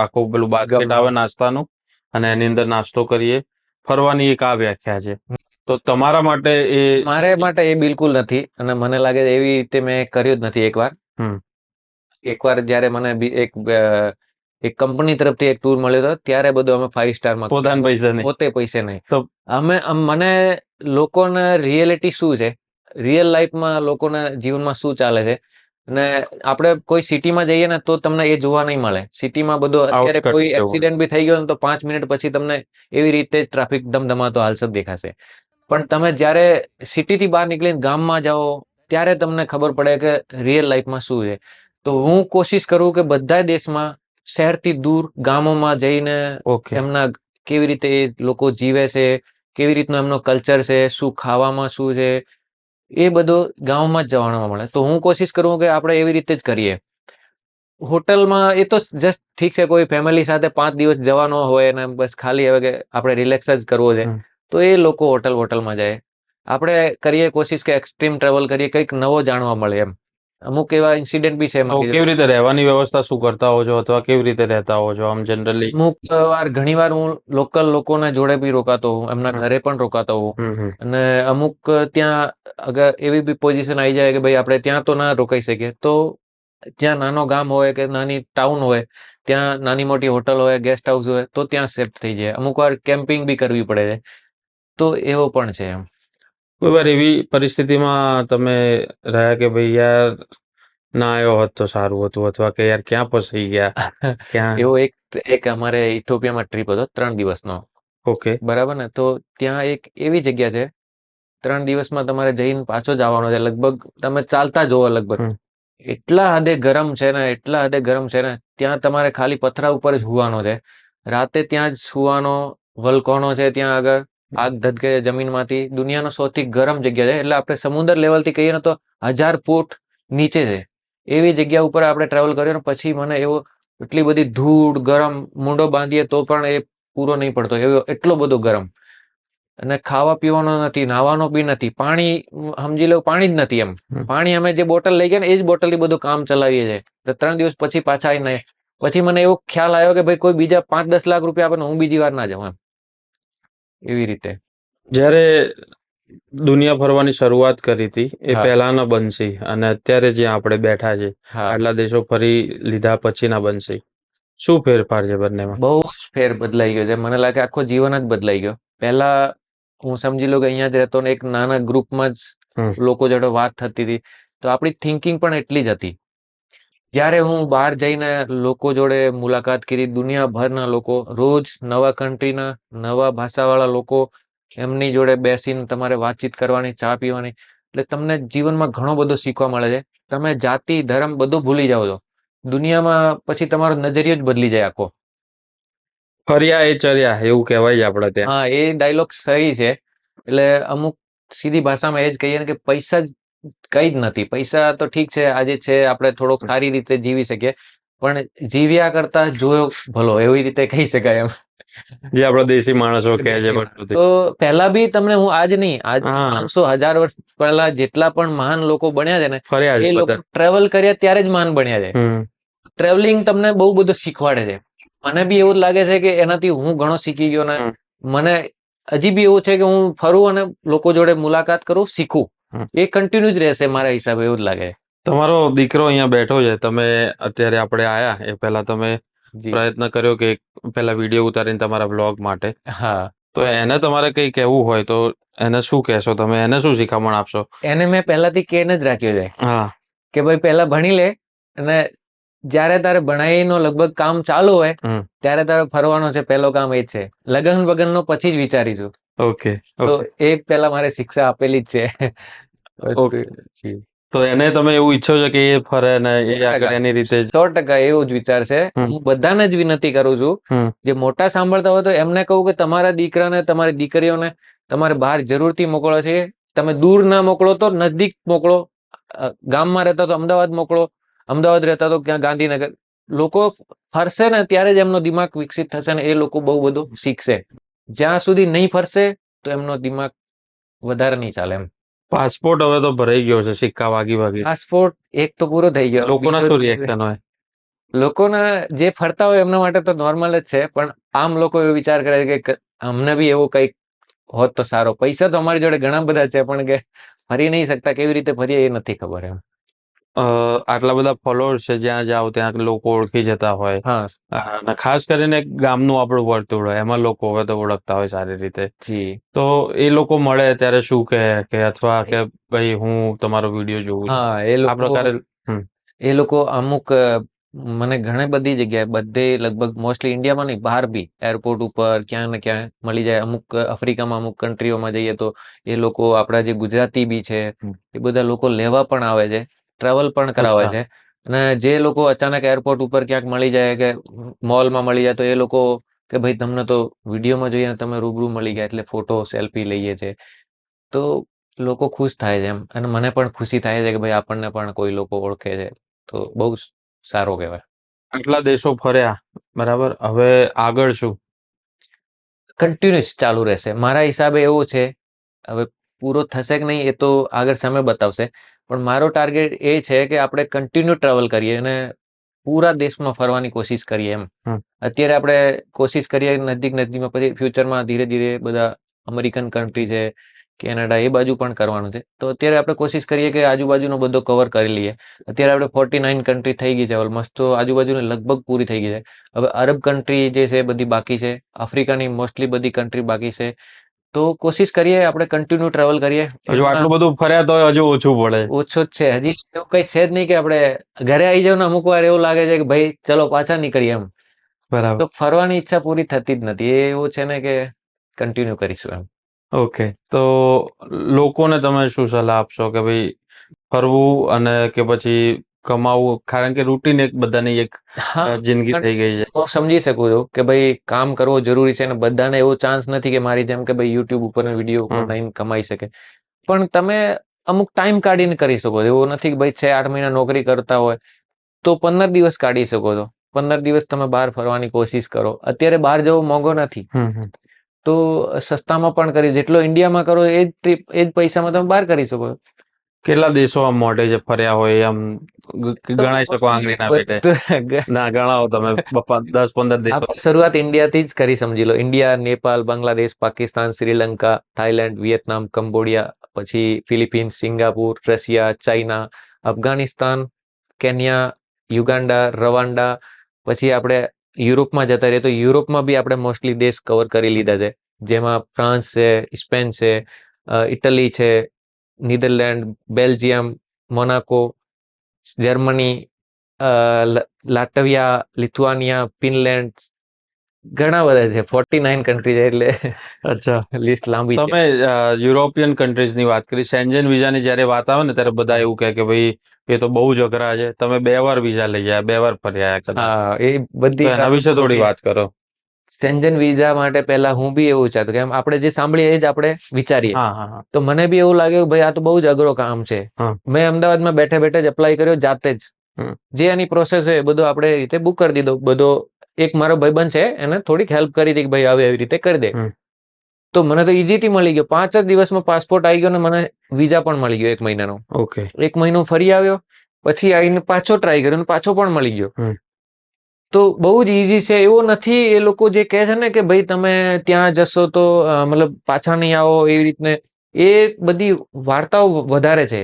આખું પેલું બાસ્કેટ આવે નાસ્તાનું, અને એની અંદર નાસ્તો કરીએ. ફરવાની એક આ વ્યાખ્યા છે. તો તમારા માટે મારે માટે એ બિલકુલ નથી, અને મને લાગે એવી રીતે મેં કર્યું જ નથી. એકવાર જ્યારે મને એક કંપની તરફથી એક ટૂર મળ્યો હતો, ત્યારે બધું અમે 5 સ્ટારમાં પોતાના પૈસા નહીં. પોતે પૈસે નહીં. તો મને લોકોને રિયાલિટી શું છે, રિયલ લાઈફમાં લોકોના જીવનમાં શું ચાલે છે, અને આપણે કોઈ સિટીમાં જઈએ ને તો તમને એ જોવા નહીં મળે. સિટીમાં બધું અત્યારે Outskirts કોઈ જેવું. એક્સિડન્ટ બી થઈ ગયો ને તો 5 મિનિટ પછી તમને એવી રીતે ટ્રાફિક ધમધમાતો હાલત દેખાશે. પણ તમે જ્યારે સિટીથી બહાર નીકળીને ગામમાં જાઓ ત્યારે તમને ખબર પડે કે રિયલ લાઈફમાં શું છે. તો હું કોશિશ કરું કે બધા દેશમાં શહેરથી દૂર ગામોમાં જઈને ઓકે. એમના કેવી રીતે એ લોકો જીવે છે, કેવી રીતનો એમનો કલ્ચર છે, શું ખાવામાં શું છે, એ બધું ગામમાં જ જાણવા મળે. તો હું કોશિશ કરું કે આપણે એવી રીતે જ કરીએ. હોટલમાં એ તો જસ્ટ ઠીક છે, કોઈ ફેમિલી સાથે 5 દિવસ જવાનો હોય ને બસ ખાલી હવે કે આપણે રિલેક્સ જ કરવો છે, તો એ લોકો હોટલમાં જાય. આપણે કરીએ કોશિશ કે એક્સ્ટ્રીમ ટ્રાવેલ કરીએ, કંઈક નવો જાણવા મળે એમ. અમુક એવા ઇન્સિડન્ટ બી છે તો કેવી રીતે રહેવાની વ્યવસ્થા શું કરતા હો છો, અથવા કેવી રીતે રહેતા હો છો આમ જનરલી? ઘણી વાર હું લોકલ લોકોના જોડે બી રોકાતો હોઉં, એમના ઘરે પણ રોકાતો હોઉં. અને અમુક ત્યાં અગર એવી બી પોઝિશન આવી જાય કે ભાઈ આપણે ત્યાં તો ના રોકાઈ શકીએ, તો જ્યાં નાનો ગામ હોય કે નાની ટાઉન હોય, ત્યાં નાની મોટી હોટલ હોય, ગેસ્ટ હાઉસ હોય, તો ત્યાં શિફ્ટ થઈ જાય. અમુક વાર કેમ્પિંગ બી કરવી પડે છે. તો એવો પણ છે એમ. કોઈ વાર એવી પરિસ્થિતિમાં તમે રહ્યા કે ભાઈ યાર ના આવ્યો હોત તો સારું હતું, અથવા કે યાર ક્યાં ફસાઈ ગયા, ક્યાં? એવો એક અમારે ઇથોપિયામાં ટ્રીપ હતો 3 દિવસનો, ઓકે. બરાબર ને? તો ત્યાં એક એવી જગ્યા છે, 3 દિવસમાં તમારે જઈને પાછો જ આવવાનો છે, લગભગ તમે ચાલતા જોવો લગભગ. હમ. એટલા હદે ગરમ છે ને, એટલા હદે ગરમ છે ને, ત્યાં તમારે ખાલી પથરા ઉપર જ સુવાનો છે, રાતે ત્યાં જ સુવાનો. વલકોનો છે ત્યાં આગળ, આગ ધધકે છે જમીનમાંથી. દુનિયાનો સૌથી ગરમ જગ્યા છે, એટલે આપણે સમુદ્ર લેવલથી કહીએ ને તો 1000 ફૂટ નીચે છે એવી જગ્યા ઉપર આપણે ટ્રાવેલ કર્યો ને. પછી મને એવો, એટલી બધી ધૂળ, ગરમ, મૂંડો બાંધીએ તો પણ એ પૂરો નહીં પડતો, એવો એટલો બધો ગરમ. અને ખાવા પીવાનો નથી, નાહવાનો બી નથી, પાણી સમજી લો પાણી જ નથી એમ. પાણી અમે જે બોટલ લઈ ગયા ને એ જ બોટલથી બધું કામ ચલાવીએ છીએ. તો 3 દિવસ પછી પાછા આવીને પછી મને એવો ખ્યાલ આવ્યો કે ભાઈ કોઈ બીજા 5-10 લાખ રૂપિયા આપે ને હું બીજી વાર ના જાઉં એમ. એવી રીતે. જ્યારે દુનિયા ફરવાની શરૂઆત કરી હતી એ હા. પહેલાના બનશી અને અત્યારે જ્યાં આપણે બેઠા છે, હા, આટલા દેશો ફરી લીધા પછીના બનશી, શું ફેરફાર છે બંનેમાં? બહુ જ ફેર બદલાઈ ગયો છે. મને લાગે આખો જીવન જ બદલાઈ ગયો. પહેલા હું સમજી લો કે અહીંયા જ રહેતો ને એક નાના ગ્રુપમાં જ હમ. લોકો જોડે વાત થતી હતી, તો આપણી થિંકિંગ પણ એટલી જ હતી. જ્યારે હું બહાર જઈને લોકો જોડે મુલાકાત કરી, દુનિયાભરના લોકો, રોજ નવા કન્ટ્રીના, નવા ભાષાવાળા લોકો, એમની જોડે બેસીને તમારે વાતચીત કરવાની, ચા પીવાની, એટલે તમને જીવનમાં ઘણો બધો શીખવા મળે છે. તમે જાતિ, ધર્મ બધું ભૂલી જાઓ છો. દુનિયામાં પછી તમારો નજરિયો જ બદલી જાય આખો. ફર્યા એ ચર્યા એવું કહેવાય છે આપણા ત્યાં. હા, એ ડાયલોગ સહી છે. એટલે અમુક સીધી ભાષામાં એ જ કહીએ ને કે પૈસા જ કઈ જ નથી. પૈસા તો ઠીક છે, આજે છે, આપણે થોડોક સારી રીતે જીવી શકીએ, પણ જીવ્યા કરતા જોયો ભલો, એવી રીતે કહી શકાય એમ. જે આપણા દેશી માણસો કહે છે વર્ષોથી. તો પહેલા બી તમને હું આજ નહીં, આજ હા, 500-1000 વર્ષ પહેલા જેટલા પણ મહાન લોકો બન્યા છે ને, ફર્યા છે એ લોકો બધા. ટ્રાવેલ કર્યા ત્યારે જ મહાન બન્યા છે. ટ્રાવેલિંગ તમને બહુ બધું શીખવાડે છે. મને બી એવું જ લાગે છે કે એનાથી હું ઘણો શીખી ગયો ને. મને હજી બી એવું છે કે હું ફરું અને લોકો જોડે મુલાકાત કરું, શીખું. એ કન્ટિન્યુ જ રહેશે મારા હિસાબે, એવું જ લાગે. તમારો દીકરો અહીંયા બેઠો છે, તમે અત્યારે આપણે આયા એ પહેલા તમે જી. પ્રયત્ન કર્યો કે પહેલા વિડીયો ઉતારીને તમારા બ્લોગ માટે, હા. તો એને તમારે કંઈ કહેવું હોય તો એને શું કહેશો તમે? એને શું શિખામણ આપશો? એને મેં પહેલાથી કહીને જ રાખ્યો છે હા. કે ભાઈ પહેલા ભણી લે, અને જ્યારે તારે ભણાઈનો લગભગ કામ ચાલુ હોય ત્યારે તારે ફરવાનો છે. પહેલો કામ એ જ છે. લગન વગનનો પછી જ વિચારીશું. ઓકે. તો ઓકે. એ પહેલા મારે શિક્ષા આપેલી જ છે. ઓકે. જી. તો એને તમે એવું ઈચ્છો છો કે એ ફરે ને એ આગળ એની રીતે જ? 100% એવું જ વિચાર છે. હું બધાને જ વિનંતી કરું છું, જે મોટા સાંભળતા હોય તો એમને કહું કે તમારા દીકરાને, તમારી દીકરીઓને તમારે બહાર જરૂરથી મોકલો છે. તમે દૂર ના મોકલો તો નજદીક મોકલો. ગામમાં રહેતા તો અમદાવાદ મોકલો, અમદાવાદ રહેતા તો ક્યાં ગાંધીનગર. લોકો ફરશે ને ત્યારે જ એમનો દિમાગ વિકસિત થશે ને એ લોકો બહુ બધું શીખશે. જ્યાં સુધી નહીં ફરશે તો એમનો દિમાગ વધારે નહીં ચાલે એમ. પાસપોર્ટ હવે તો ભરાઈ ગયો છે, સિક્કા વાગી વાગી. પાસપોર્ટ એક તો પૂરો થઈ ગયો. લોકોના શું રિએક્શન હોય? લોકોના જે ફરતા હોય એમના માટે તો નોર્મલ જ છે, પણ આમ લોકો એવો વિચાર કરે કે અમને બી એવો કંઈક હોત તો સારો. પૈસા તો અમારી જોડે ઘણા બધા છે, પણ કે ફરી નહીં શકતા, કેવી રીતે ફરીએ એ નથી ખબર એમ. આટલા બધા ફોલોઅર્સ છે, જ્યાં જાઓ ત્યાં લોકો ઓળખી જતા હોય. હા. અને ખાસ કરીને ગામનું આપણું વર્તુળ હોય, એમાં લોકો હવે તો ઓળખતા હોય સારી રીતે. જી. તો એ લોકો મળે ત્યારે શું કહે, કે અથવા કે ભાઈ હું તમારો વિડીયો જોઉં છું, હા, આ પ્રકારે? એ લોકો અમુક મને ઘણી બધી જગ્યાએ, બધે લગભગ મોસ્ટલી ઇન્ડિયામાં નહીં, બહાર બી એરપોર્ટ ઉપર ક્યાં ને ક્યાં મળી જાય. અમુક આફ્રિકામાં અમુક કન્ટ્રીઓમાં જઈએ તો એ લોકો, આપણા જે ગુજરાતી બી છે, એ બધા લોકો લેવા પણ આવે છે, ટ્રાવેલ પણ કરાવે છે. અને જે લોકો અચાનક એરપોર્ટ ઉપર ક્યાંક મળી જાય કે મોલમાં મળી જાય તો એ લોકો કે ભાઈ તમને તો વિડીયોમાં જોઈએ ને તમે રૂબરૂ મળી ગયા એટલે ફોટો, સેલ્ફી લઈએ છે. તો લોકો ખુશ થાય છે એમ, અને મને પણ ખુશી થાય છે કે ભાઈ આપણને પણ કોઈ લોકો ઓળખે છે. તો બહુ સારું કહેવાય. આટલા દેશો ફર્યા, બરાબર, હવે આગળ શું? કન્ટિન્યુઅસ ચાલુ રહેશે મારા હિસાબે. એવું છે, હવે પૂરો થશે કે નહીં એ તો આગળ સમય બતાવશે, પણ મારો ટાર્ગેટ એ છે કે આપણે કન્ટિન્યુ ટ્રાવેલ કરીએ અને પૂરા દેશમાં ફરવાની કોશિશ કરીએ એમ. અત્યારે આપણે કોશિશ કરીએ નજીકમાં, પછી ફ્યુચરમાં ધીરે ધીરે બધા અમેરિકન કન્ટ્રી છે, કેનેડા, એ બાજુ પણ કરવાનું છે. તો અત્યારે આપણે કોશિશ કરીએ કે આજુબાજુનો બધો કવર કરી લઈએ. અત્યારે આપણે 49 કન્ટ્રી થઈ ગઈ છે ઓલમોસ્ટ, તો આજુબાજુની લગભગ પૂરી થઈ ગઈ છે. હવે અરબ કન્ટ્રી જે છે બધી બાકી છે, આફ્રિકાની મોસ્ટલી બધી કન્ટ્રી બાકી છે, તો કોશિશ કરીએ આપણે કન્ટિન્યુ ટ્રાવેલ કરીએ. હજુ આટલું બધું ફર્યા તો હજુ ઓછું પડે. ઓછો જ છે, હજી એવું કઈ છે જ નહીં કે આપણે ઘરે આવી જાવ ને અમુક વાર એવું લાગે છે કે ભાઈ ચલો પાછા નીકળીએ એમ. બરાબર. તો ફરવાની ઈચ્છા પૂરી થતી જ નથી. એ એવું છે ને કે કન્ટિન્યુ કરીશું એમ. ઓકે, તો લોકોને તમે શું સલાહ આપશો કે ભાઈ ફરવું અને કે પછી કમાવું, કારણ કે રૂટીન એક બધાની એક હા, જિંદગી થઈ ગઈ છે. હું સમજી શકું છું કે ભાઈ કામ કરવો જરૂરી છે અને બધાને એવો ચાન્સ નથી કે મારી જેમ કે ભાઈ યુટ્યુબ ઉપર વિડીયો બનાવીને કમાઈ શકે. પણ તમે અમુક ટાઈમ કાઢીને કરી શકો છો. એવું નથી કે ભાઈ 6-8 મહિના નોકરી કરતા હોય તો 15 દિવસ કાઢી શકો છો. 15 દિવસ તમે બહાર ફરવાની કોશિશ કરો. અત્યારે બહાર જવો મોંઘો નથી, તો સસ્તામાં પણ કરી, જેટલો ઇન્ડિયામાં કરો એ જ ટ્રીપ એ જ પૈસામાં તમે બહાર કરી શકો છો. કેટલા દેશો આમ મોઢે જે ફર્યા હોય આમ ગણાઈ શકો આંગળીના પેટે? ના, ગણાવો તમે 10-15 દેશો. આપણે શરૂઆત ઇન્ડિયાથી જ કરી, સમજી લો. India, Nepal, Bangladesh, Pakistan, Sri Lanka, Thailand, Vietnam, Cambodia, પછી Philippines, Singapore, Russia, China, Afghanistan, Kenya, Uganda, Rwanda. પછી આપણે યુરોપમાં જતા રહીએ તો યુરોપમાં બી આપણે મોસ્ટલી દેશ કવર કરી લીધા છે, જેમાં ફ્રાન્સ છે, સ્પેન છે, ઇટલી છે, Netherland, Belgium, Monaco, Germany, Latvia, Lithuania, Finland, ઘણા બધા છે. 49 કન્ટ્રી છે, એટલે અચ્છા, લિસ્ટ લાંબી છે. તમે યુરોપિયન કન્ટ્રીઝની વાત કરી. શેન્જન વિઝાની જ્યારે વાત આવે ને ત્યારે બધા એવું કહે કે ભાઈ એ તો બહુ જ અઘરા છે. તમે 2 વાર વિઝા લઈ આવ્યા, 2 વાર ફર્યા કદાચ. હા, એ તો બધી એના વિશે થોડી વાત કરો. શેન્જન વિઝા માટે પહેલા હું બી એવું ચાહતો કે આપણે જે સાંભળીએ એ જ આપણે વિચારીએ. હા. તો મને બી એવું લાગ્યું ભાઈ આ તો બહુ જ અઘરો કામ છે. હા. મેં અમદાવાદમાં બેઠે બેઠે જ અપ્લાય કર્યો જાતે જ. જે એની પ્રોસેસ હોય એ બધું આપણે રીતે બુક કરી દીધો. બધો એક મારો ભાઈબંધ છે, એને થોડીક હેલ્પ કરી હતી કે ભાઈ આવી રીતે કરી દે. તો મને તો ઈઝીથી મળી ગયો. 5 જ દિવસમાં પાસપોર્ટ આવી ગયો ને મને વિઝા પણ મળી ગયો 1 મહિનાનો. ઓકે. 1 મહિનો ફરી આવ્યો, પછી આવીને પાછો ટ્રાય કર્યો અને પાછો પણ મળી ગયો. તો બહુ જ ઈઝી છે. એવું નથી એ લોકો જે કહે છે ને કે ભાઈ તમે ત્યાં જશો તો મતલબ પાછા નહીં આવો એવી રીતને, એ બધી વાર્તાઓ વધારે છે.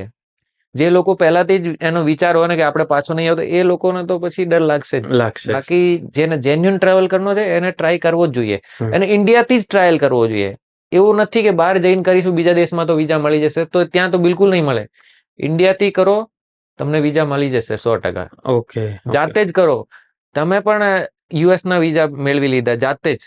જે લોકો પહેલાથી જ એનો વિચાર હોય ને કે આપણે પાછો નહીં આવતો, એ લોકોને તો પછી ડર લાગશે જ. બાકી જેને જેન્યુઅન ટ્રાવેલ કરવો છે એને ટ્રાય કરવો જ જોઈએ, અને ઇન્ડિયાથી જ ટ્રાયલ કરવો જોઈએ. એવું નથી કે બહાર જઈને કરીશું બીજા દેશમાં તો વિઝા મળી જશે, તો ત્યાં તો બિલકુલ નહીં મળે. ઇન્ડિયાથી કરો, તમને વિઝા મળી જશે 100%. ઓકે. જાતે જ કરો. તમે પણ યુએસ ના વિઝા મેળવી લીધા જાતે જ,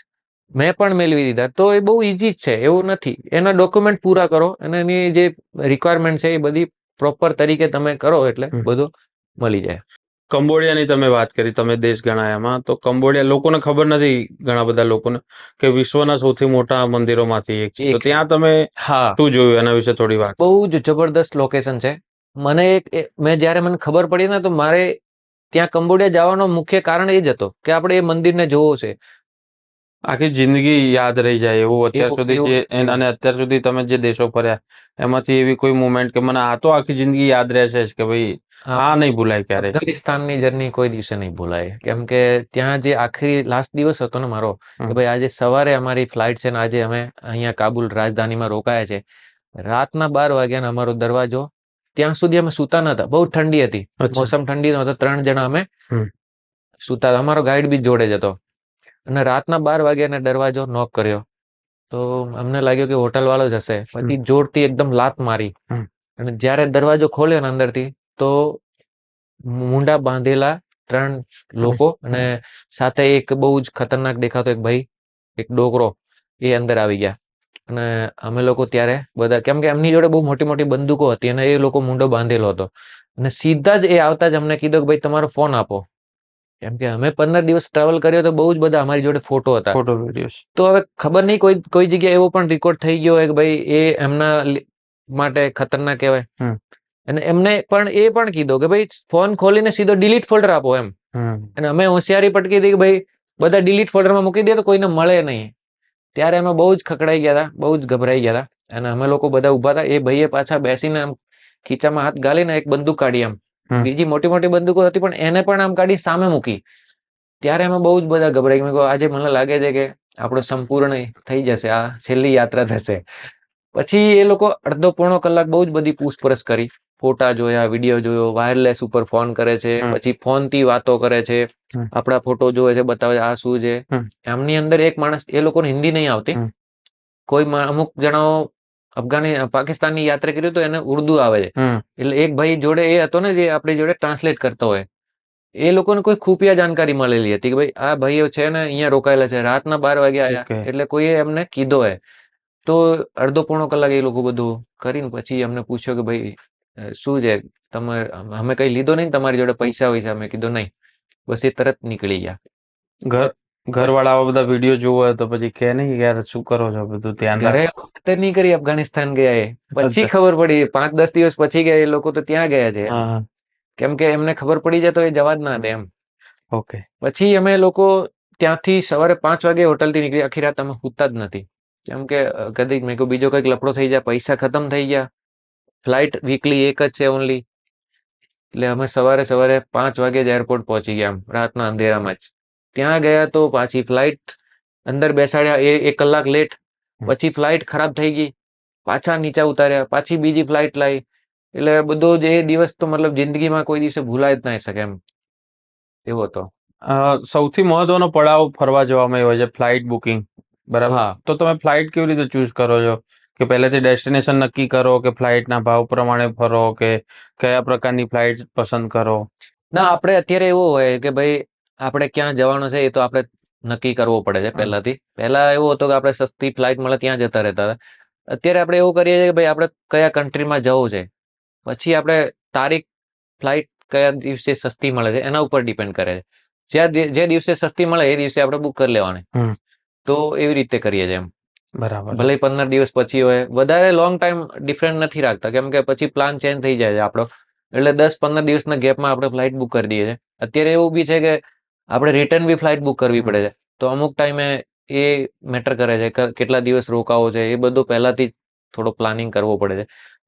મેં પણ મેળવી લીધા, તો એ બહુ ઈઝી જ છે. એવું નથી. એના ડોક્યુમેન્ટ પૂરા કરો અને એની જે રિક્વાયરમેન્ટ છે એ બધી પ્રોપર તરીકે તમે કરો એટલે બધું મળી જાય. કંબોડિયાની તમે વાત કરી, તમે દેશ ગણાયામાં, તો કંબોડિયા લોકોને ખબર નથી, ઘણા બધા લોકોને, કે વિશ્વના સૌથી મોટા મંદિરોમાંથી એક છે. તો ત્યાં તમે શું જોયું એના વિશે થોડી વાત? બહુ જ જબરદસ્ત લોકેશન છે. મેં જ્યારે મને ખબર પડી ને તો મારે ત્યાં કંબોડિયા જવાનો મુખ્ય કારણ એ જ હતો કે આપણે એ મંદિરને જોવો છે. આખી જિંદગી યાદ રહી જાય એવું અત્યાર સુધી જે, અને અત્યાર સુધી તમે જે દેશો ફર્યા એમાંથી એવી કોઈ મુમેન્ટ કે મને આ તો આખી જિંદગી યાદ રહેશે જ, કે ભાઈ આ નહીં ભૂલાય ક્યારેય? અફઘાનિસ્તાનની જર્ની કોઈ દિવસે નહીં ભૂલાય, કેમ કે ત્યાં જે આખરી લાસ્ટ દિવસ હતો ને મારો, કે ભાઈ આજે સવારે અમારી ફ્લાઇટ છે ને આજે અમે અહીંયા કાબુલ રાજધાનીમાં રોકાયા છે. રાતના 12 વાગ્યાનો અમારો દરવાજો, ત્યાં સુધી અમે સૂતા નતા. બહુ ઠંડી હતી, મોસમ ઠંડી નહોતો. 3 જણા અમે સૂતા. અમારો ગાઈડ બી જોડે જ હતો. અને રાતના 12 વાગ્યાને દરવાજો નોક કર્યો તો અમને લાગ્યું કે હોટલ વાળો જ હશે. પછી જોરથી એકદમ લાત મારી, અને જ્યારે દરવાજો ખોલ્યો ને અંદરથી, તો મુંડા બાંધેલા 3 લોકો અને સાથે એક બહુ જ ખતરનાક દેખાતો એક ભાઈ, એક ડોકરો, એ અંદર આવી ગયા. અને અમે લોકો ત્યારે બધા, કેમ કે એમની જોડે બહુ મોટી મોટી બંદૂકો હતી અને એ લોકો મુંડો બાંધેલો હતો, અને સીધા જ એ આવતા જ અમને કીધું કે ભાઈ તમારો ફોન આપો. કેમ કે અમે 15 દિવસ ટ્રાવેલ કર્યો તો બહુ જ બધા અમારી જોડે ફોટો હતા, ફોટો વિડીયોસ. તો હવે ખબર નહીં કોઈ જગ્યાએ એવો પણ રેકોર્ડ થઈ ગયો હોય કે ભાઈ એ એમના માટે ખતરનાક કહેવાય. અને એમને પણ એ પણ કીધું કે ભાઈ ફોન ખોલીને સીધો ડિલીટ ફોલ્ડર આપો એમ. અને અમે હોશિયારી પટકી હતી કે ભાઈ બધા ડિલીટ ફોલ્ડરમાં મૂકી દે તો કોઈને મળે નહીં. ત્યારે અમે બહુ જ ખકડાઈ ગયા હતા, બહુ જ ગભરાઈ ગયા હતા. અને અમે લોકો બધા ઉભા હતા. એ ભાઈએ પાછા બેસીને આમ ખીચામાં હાથ ગાલીને એક બંદૂક કાઢી, આમ બીજી મોટી મોટી બંદૂકો હતી પણ એને પણ આમ કાઢી સામે મૂકી. ત્યારે અમે બહુ જ બધા ગભરાઈ ગયા. આજે મને લાગે છે કે આપણો સંપૂર્ણ થઈ જશે, આ છેલ્લી યાત્રા થશે. પછી એ લોકો અડધો પોણો કલાક બહુ જ બધી પૂછપરછ કરી. ફોટા જોયા, વિડીયો જોયો, વાયરલેસ ઉપર ફોન કરે છે, પછી ફોન થી વાતો કરે છે, આપણા ફોટો જોવે છે, બતાવે આ શું છે. એમની અંદર એક માણસ, એ લોકોને હિન્દી નહીં આવતી, અમુક જણાઓ પાકિસ્તાનની યાત્રા કર્યું તો એને ઉર્દુ આવે છે. હમ એટલે એક ભાઈ જોડે એ હતો ને જે આપણી જોડે ટ્રાન્સલેટ કરતો હોય, એ લોકોને કોઈ ખુફિયા જાણકારી મળેલી હતી કે ભાઈ આ ભાઈઓ છે ને અહીંયા રોકાયેલા છે, રાતના 12 વાગે આવ્યા, ઓકે એટલે કોઈએ એમને કીધો હોય. તો અડધો પોણો કલાક એ લોકો બધું કરીને પછી અમને પૂછ્યો કે ભાઈ શું છે તમે, અમે કઈ લીધો નહીં ને તમારી જોડે પૈસા હોય છે? અમે કીધું નહીં. બસ એ તરત નીકળી ગયા. ઘર ઘરવાળા આવા બધા વિડીયો જોવે તો પછી કે નહીં યાર શું કરો છો, બધું ધ્યાન ઘરે રાખો. વાત જ નહીં કરી અફઘાનિસ્તાન ગયા એ. પછી અચ્છા. ખબર પડી 5-10 દિવસ પછી ગયા એ લોકો તો ત્યાં ગયા છે. હા હા કેમ કે એમને ખબર પડી જાય તો એ જવા જ ના દે એમ. ઓકે પછી અમે લોકો ત્યાંથી સવારે 5 વાગે હોટલથી નીકળી, આખી રાત અમે સૂતા જ નથી. કેમ કે કદી મેં કહ્યું બીજો કંઈક લફડો થઈ જાય, પૈસા ખતમ થઈ ગયા, ફ્લાઇટ વીકલી એક જ છે ઓનલી. એટલે અમે સવારે 5 વાગે જ એરપોર્ટ પહોંચી ગયા, રાતના અંધેરામાં જ. ત્યાં ગયા તો પાછી ફ્લાઇટ અંદર બેસાડ્યા, એ 1 કલાક લેટ. પછી ફ્લાઇટ ખરાબ થઈ ગઈ, પાછા નીચે ઉતાર્યા, પાછી બીજી ફ્લાઇટ લાવી. એટલે બધો જ એ દિવસ તો મતલબ જિંદગીમાં કોઈ દિવસે ભૂલાઈ જ ના શકે એમ એવો હતો. સૌથી મહત્વનો પડાવ ફરવા જવામાં એ હોય છે ફ્લાઇટ બુકિંગ, બરાબર? હા. તો તમે ફ્લાઇટ કેવી રીતે ચૂઝ કરો છો? કે પહેલેથી ડેસ્ટિનેશન નક્કી કરો કે ફ્લાઇટના ભાવ પ્રમાણે ફરો કે કયા પ્રકારની ફ્લાઇટ પસંદ કરો? ના, આપણે અત્યારે એવું હોય કે ભાઈ આપણે ક્યાં જવાનું છે એ તો આપણે નક્કી કરવો પડે છે પહેલાથી. પહેલા એવું હતું કે આપણે સસ્તી ફ્લાઇટ મળે ત્યાં જતા રહેતા હતા. અત્યારે આપણે એવું કરીએ છીએ કે ભાઈ આપણે કયા કન્ટ્રીમાં જવું છે, પછી આપણે તારીખ, ફ્લાઇટ કયા દિવસે સસ્તી મળે છે એના ઉપર ડિપેન્ડ કરે છે. જે દિવસે સસ્તી મળે એ દિવસે આપણે બુક કરી લેવાની. તો એવી રીતે કરીએ છીએ એમ. બરાબર. ભલે 15 દિવસ પછી હોય, વધારે લોંગ ટાઈમ ડિફરન્ટ નથી રાખતા, કેમ કે પછી પ્લાન ચેન્જ થઈ જાય છે આપણો. એટલે 10-15 દિવસના ગેપમાં આપણે ફ્લાઇટ બુક કરી દઈએ છીએ. અત્યારે એવું બી છે કે આપણે રિટર્ન બી ફ્લાઇટ બુક કરવી પડે છે. તો અમુક ટાઈમે એ મેટર કરે છે કે કેટલા દિવસ રોકાવો છે, એ બધું પહેલાથી જ થોડો પ્લાનિંગ કરવો પડે છે.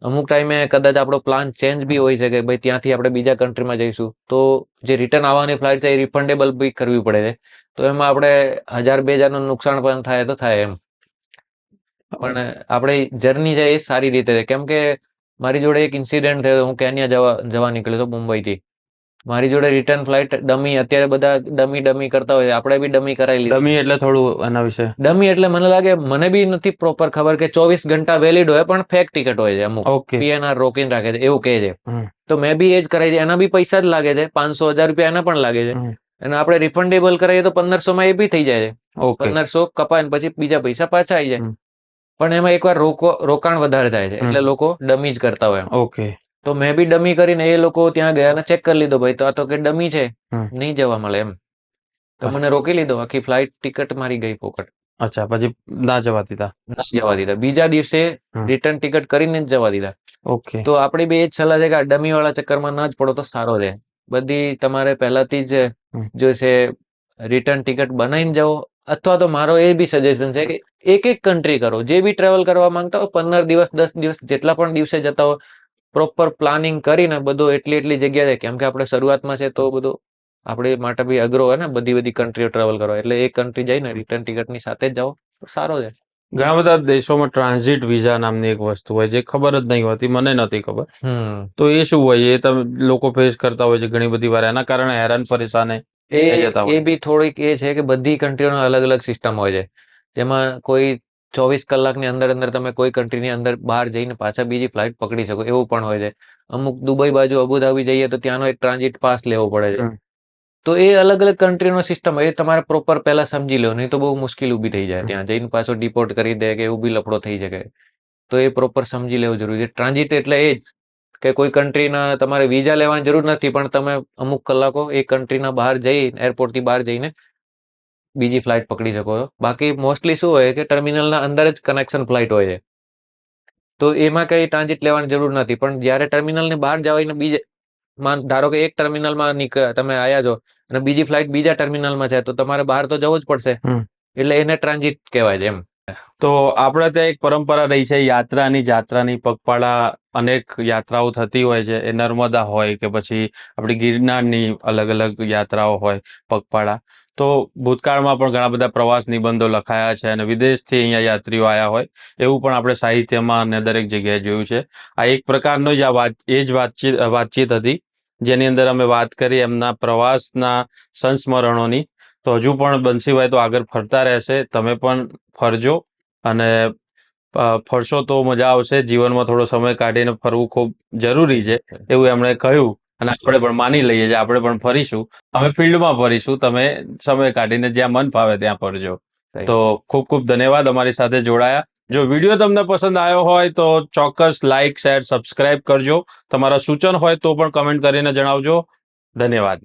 અમુક ટાઈમે કદાચ આપણો પ્લાન ચેન્જ બી હોય છે કે ભાઈ ત્યાંથી આપણે બીજા કન્ટ્રીમાં જઈશું, તો જે રિટર્ન આવવાની ફ્લાઇટ છે એ રિફંડેબલ બી કરવી પડે છે. તો એમાં આપણે 1000-2000નું નુકસાન પણ થાય તો થાય એમ. પણ આપણે જર્ની છે એ સારી રીતે છે. કેમ કે મારી જોડે એક ઇન્સિડન્ટ થયો, હું કેન્યા જવા નીકળ્યો હતો મુંબઈથી. મારી જોડે રિટર્ન ફ્લાઇટ ડમી, અત્યારે બધા ડમી કરતા હોય, આપણે બી ડમી કરાવી લીધી. ડમી એટલે થોડું એના વિશે. ડમી એટલે મને લાગે, મને બી નથી પ્રોપર ખબર કે 24 ઘંટા વેલિડ હોય, પણ ફેક ટિકિટ હોય છે અમુક. ઓકે. પીએનઆર રોકીને રાખે છે એવું કહે છે. હમ. તો મેં બી એ જ કરાવી છે. એના બી પૈસા જ લાગે છે, 500-1000 રૂપિયા એના પણ લાગે છે. હમ. અને આપણે રિફંડેબલ કરાવીએ તો 1500માં એ બી થઈ જાય છે. ઓકે. 1500 કપાય ને પછી બીજા પૈસા પાછા આવી જાય. હમ. પણ એમાં એકવાર રોકાણ વધારે થાય છે, એટલે લોકો ડમી જ કરતા હોય એમ. ઓકે. તો મેં બી ડમી કરીને એ લોકો ત્યાં ગયા અને ચેક કરી લીધો, ભાઈ તો આ તો કે ડમી છે, હમ. નહીં જવા મળે એમ. તો મને રોકી લીધો, આખી ફ્લાઇટ ટિકિટ મારી ગઈ પોકટ. અચ્છા, પછી ના જવા દીધા. નહીં જવા દીધા. બીજા દિવસે રિટર્ન ટિકિટ કરીને જ જવા દીધા. ઓકે. તો આપણી બી એ જ સલાહ છે કે આ ડમી વાળા ચક્કરમાં ના જ પડો તો સારો રહે. બધી તમારે પહેલાથી જ જો છે રિટર્ન ટિકિટ બનાવીને જાઓ, અથવા તો મારો એ બી સજેશન છે કે એક કન્ટ્રી કરો. જે બી ટ્રાવેલ કરવા માંગતા હો, 15 દિવસ 10 દિવસ જેટલા પણ દિવસે જતા હો, પ્રોપર પ્લાનિંગ કરીને બધું એટલી જગ્યા છે. કેમ કે આપણે શરૂઆતમાં છે તો બધું આપણે માટે બી અઘરો હોય ને, બધી કન્ટ્રીઓ ટ્રાવેલ કરવા. એટલે એક કન્ટ્રી જઈને રિટર્ન ટિકિટની સાથે જ જાઓ તો સારો છે. ઘણા બધા દેશોમાં ટ્રાન્ઝિટ વિઝા નામની એક વસ્તુ હોય જે ખબર જ નહીં હોતી, મને નથી ખબર. તો એ શું હોય? એ તમે લોકો ફેસ કરતા હોય છે ઘણી બધી વાર, એના કારણે હેરાન પરેશાને થઈ જતા એ હોય. બી થોડીક એ છે કે બધી કન્ટ્રીઓનો અલગ સિસ્ટમ હોય છે. જેમાં કોઈ 24 કલાકની અંદર તમે કોઈ કન્ટ્રીની અંદર બહાર જઈને પાછા બીજી ફ્લાઇટ પકડી શકો એવું પણ હોય છે. અમુક દુબઈ બાજુ અબુધાબી જઈએ તો ત્યાંનો એક ટ્રાન્ઝિટ પાસ લેવો પડે છે. તો એ અલગ કન્ટ્રીનો સિસ્ટમ હોય, એ તમારે પ્રોપર પહેલા સમજી લો, નહીં તો બહુ મુશ્કેલ ઊભી થઈ જાય. ત્યાં જઈને પાછો ડિપોર્ટ કરી દે કે એવું બી લફડો થઈ શકે. તો એ પ્રોપર સમજી લેવું જરૂરી છે. ટ્રાન્ઝિટ એટલે એ જ કે કોઈ કન્ટ્રીના તમારે વિઝા લેવાની જરૂર નથી, પણ તમે અમુક કલાકો એ કન્ટ્રીના બહાર જઈ, એરપોર્ટથી બહાર જઈને બીજી ફ્લાઇટ પકડી શકો છો. બાકી મોસ્ટલી શું હોય કે ટર્મિનલના અંદર જ કનેક્શન ફ્લાઇટ હોય છે, તો એમાં કઈ ટ્રાન્ઝિટ લેવાની જરૂર નથી. પણ જ્યારે ટર્મિનલની બહાર જવાને ધારો કે એક ટર્મિનલમાં તમે આવ્યા છો અને બીજી ફ્લાઇટ બીજા ટર્મિનલમાં છે, તો તમારે બહાર તો જવું જ પડશે. એટલે એને ટ્રાન્ઝિટ કહેવાય છે એમ. તો આપણે ત્યાં એક પરંપરા રહી છે જાત્રાની પગપાળા અનેક યાત્રાઓ થતી હોય છે. એ નર્મદા હોય કે પછી આપણી ગિરનારની અલગ યાત્રાઓ હોય પગપાળા. તો ભૂતકાળમાં પણ ઘણા બધા પ્રવાસ નિબંધો લખાયા છે અને વિદેશથી અહીંયા યાત્રીઓ આવ્યા હોય એવું પણ આપણે સાહિત્યમાં અને દરેક જગ્યાએ જોયું છે. આ એક પ્રકારનો જ વાતચીત હતી જેની અંદર અમે વાત કરી એમના પ્રવાસના સંસ્મરણોની. તો હજુ પણ બંસીભાઈ તો આગળ ફરતા રહેશે, તમે પણ ફરજો અને ફરશો તો મજા આવશે. જીવનમાં થોડો સમય કાઢીને ફરવું ખૂબ જરૂરી છે એવું એમણે કહ્યું અને આપણે પણ માની લઈએ છીએ. આપણે પણ ફરીશું. અમે ફિલ્ડમાં ફરીશું. તમે સમય કાઢીને જ્યાં મન ફાવે ત્યાં ફરજો. સહી. તો ખૂબ ખૂબ ધન્યવાદ અમારી સાથે જોડાયા. જો વિડીયો તમને પસંદ આવ્યો હોય તો ચોક્કસ લાઇક, શેર, સબસ્ક્રાઇબ કરજો. તમારા સૂચન હોય તો પણ કમેન્ટ કરીને જણાવજો. ધન્યવાદ.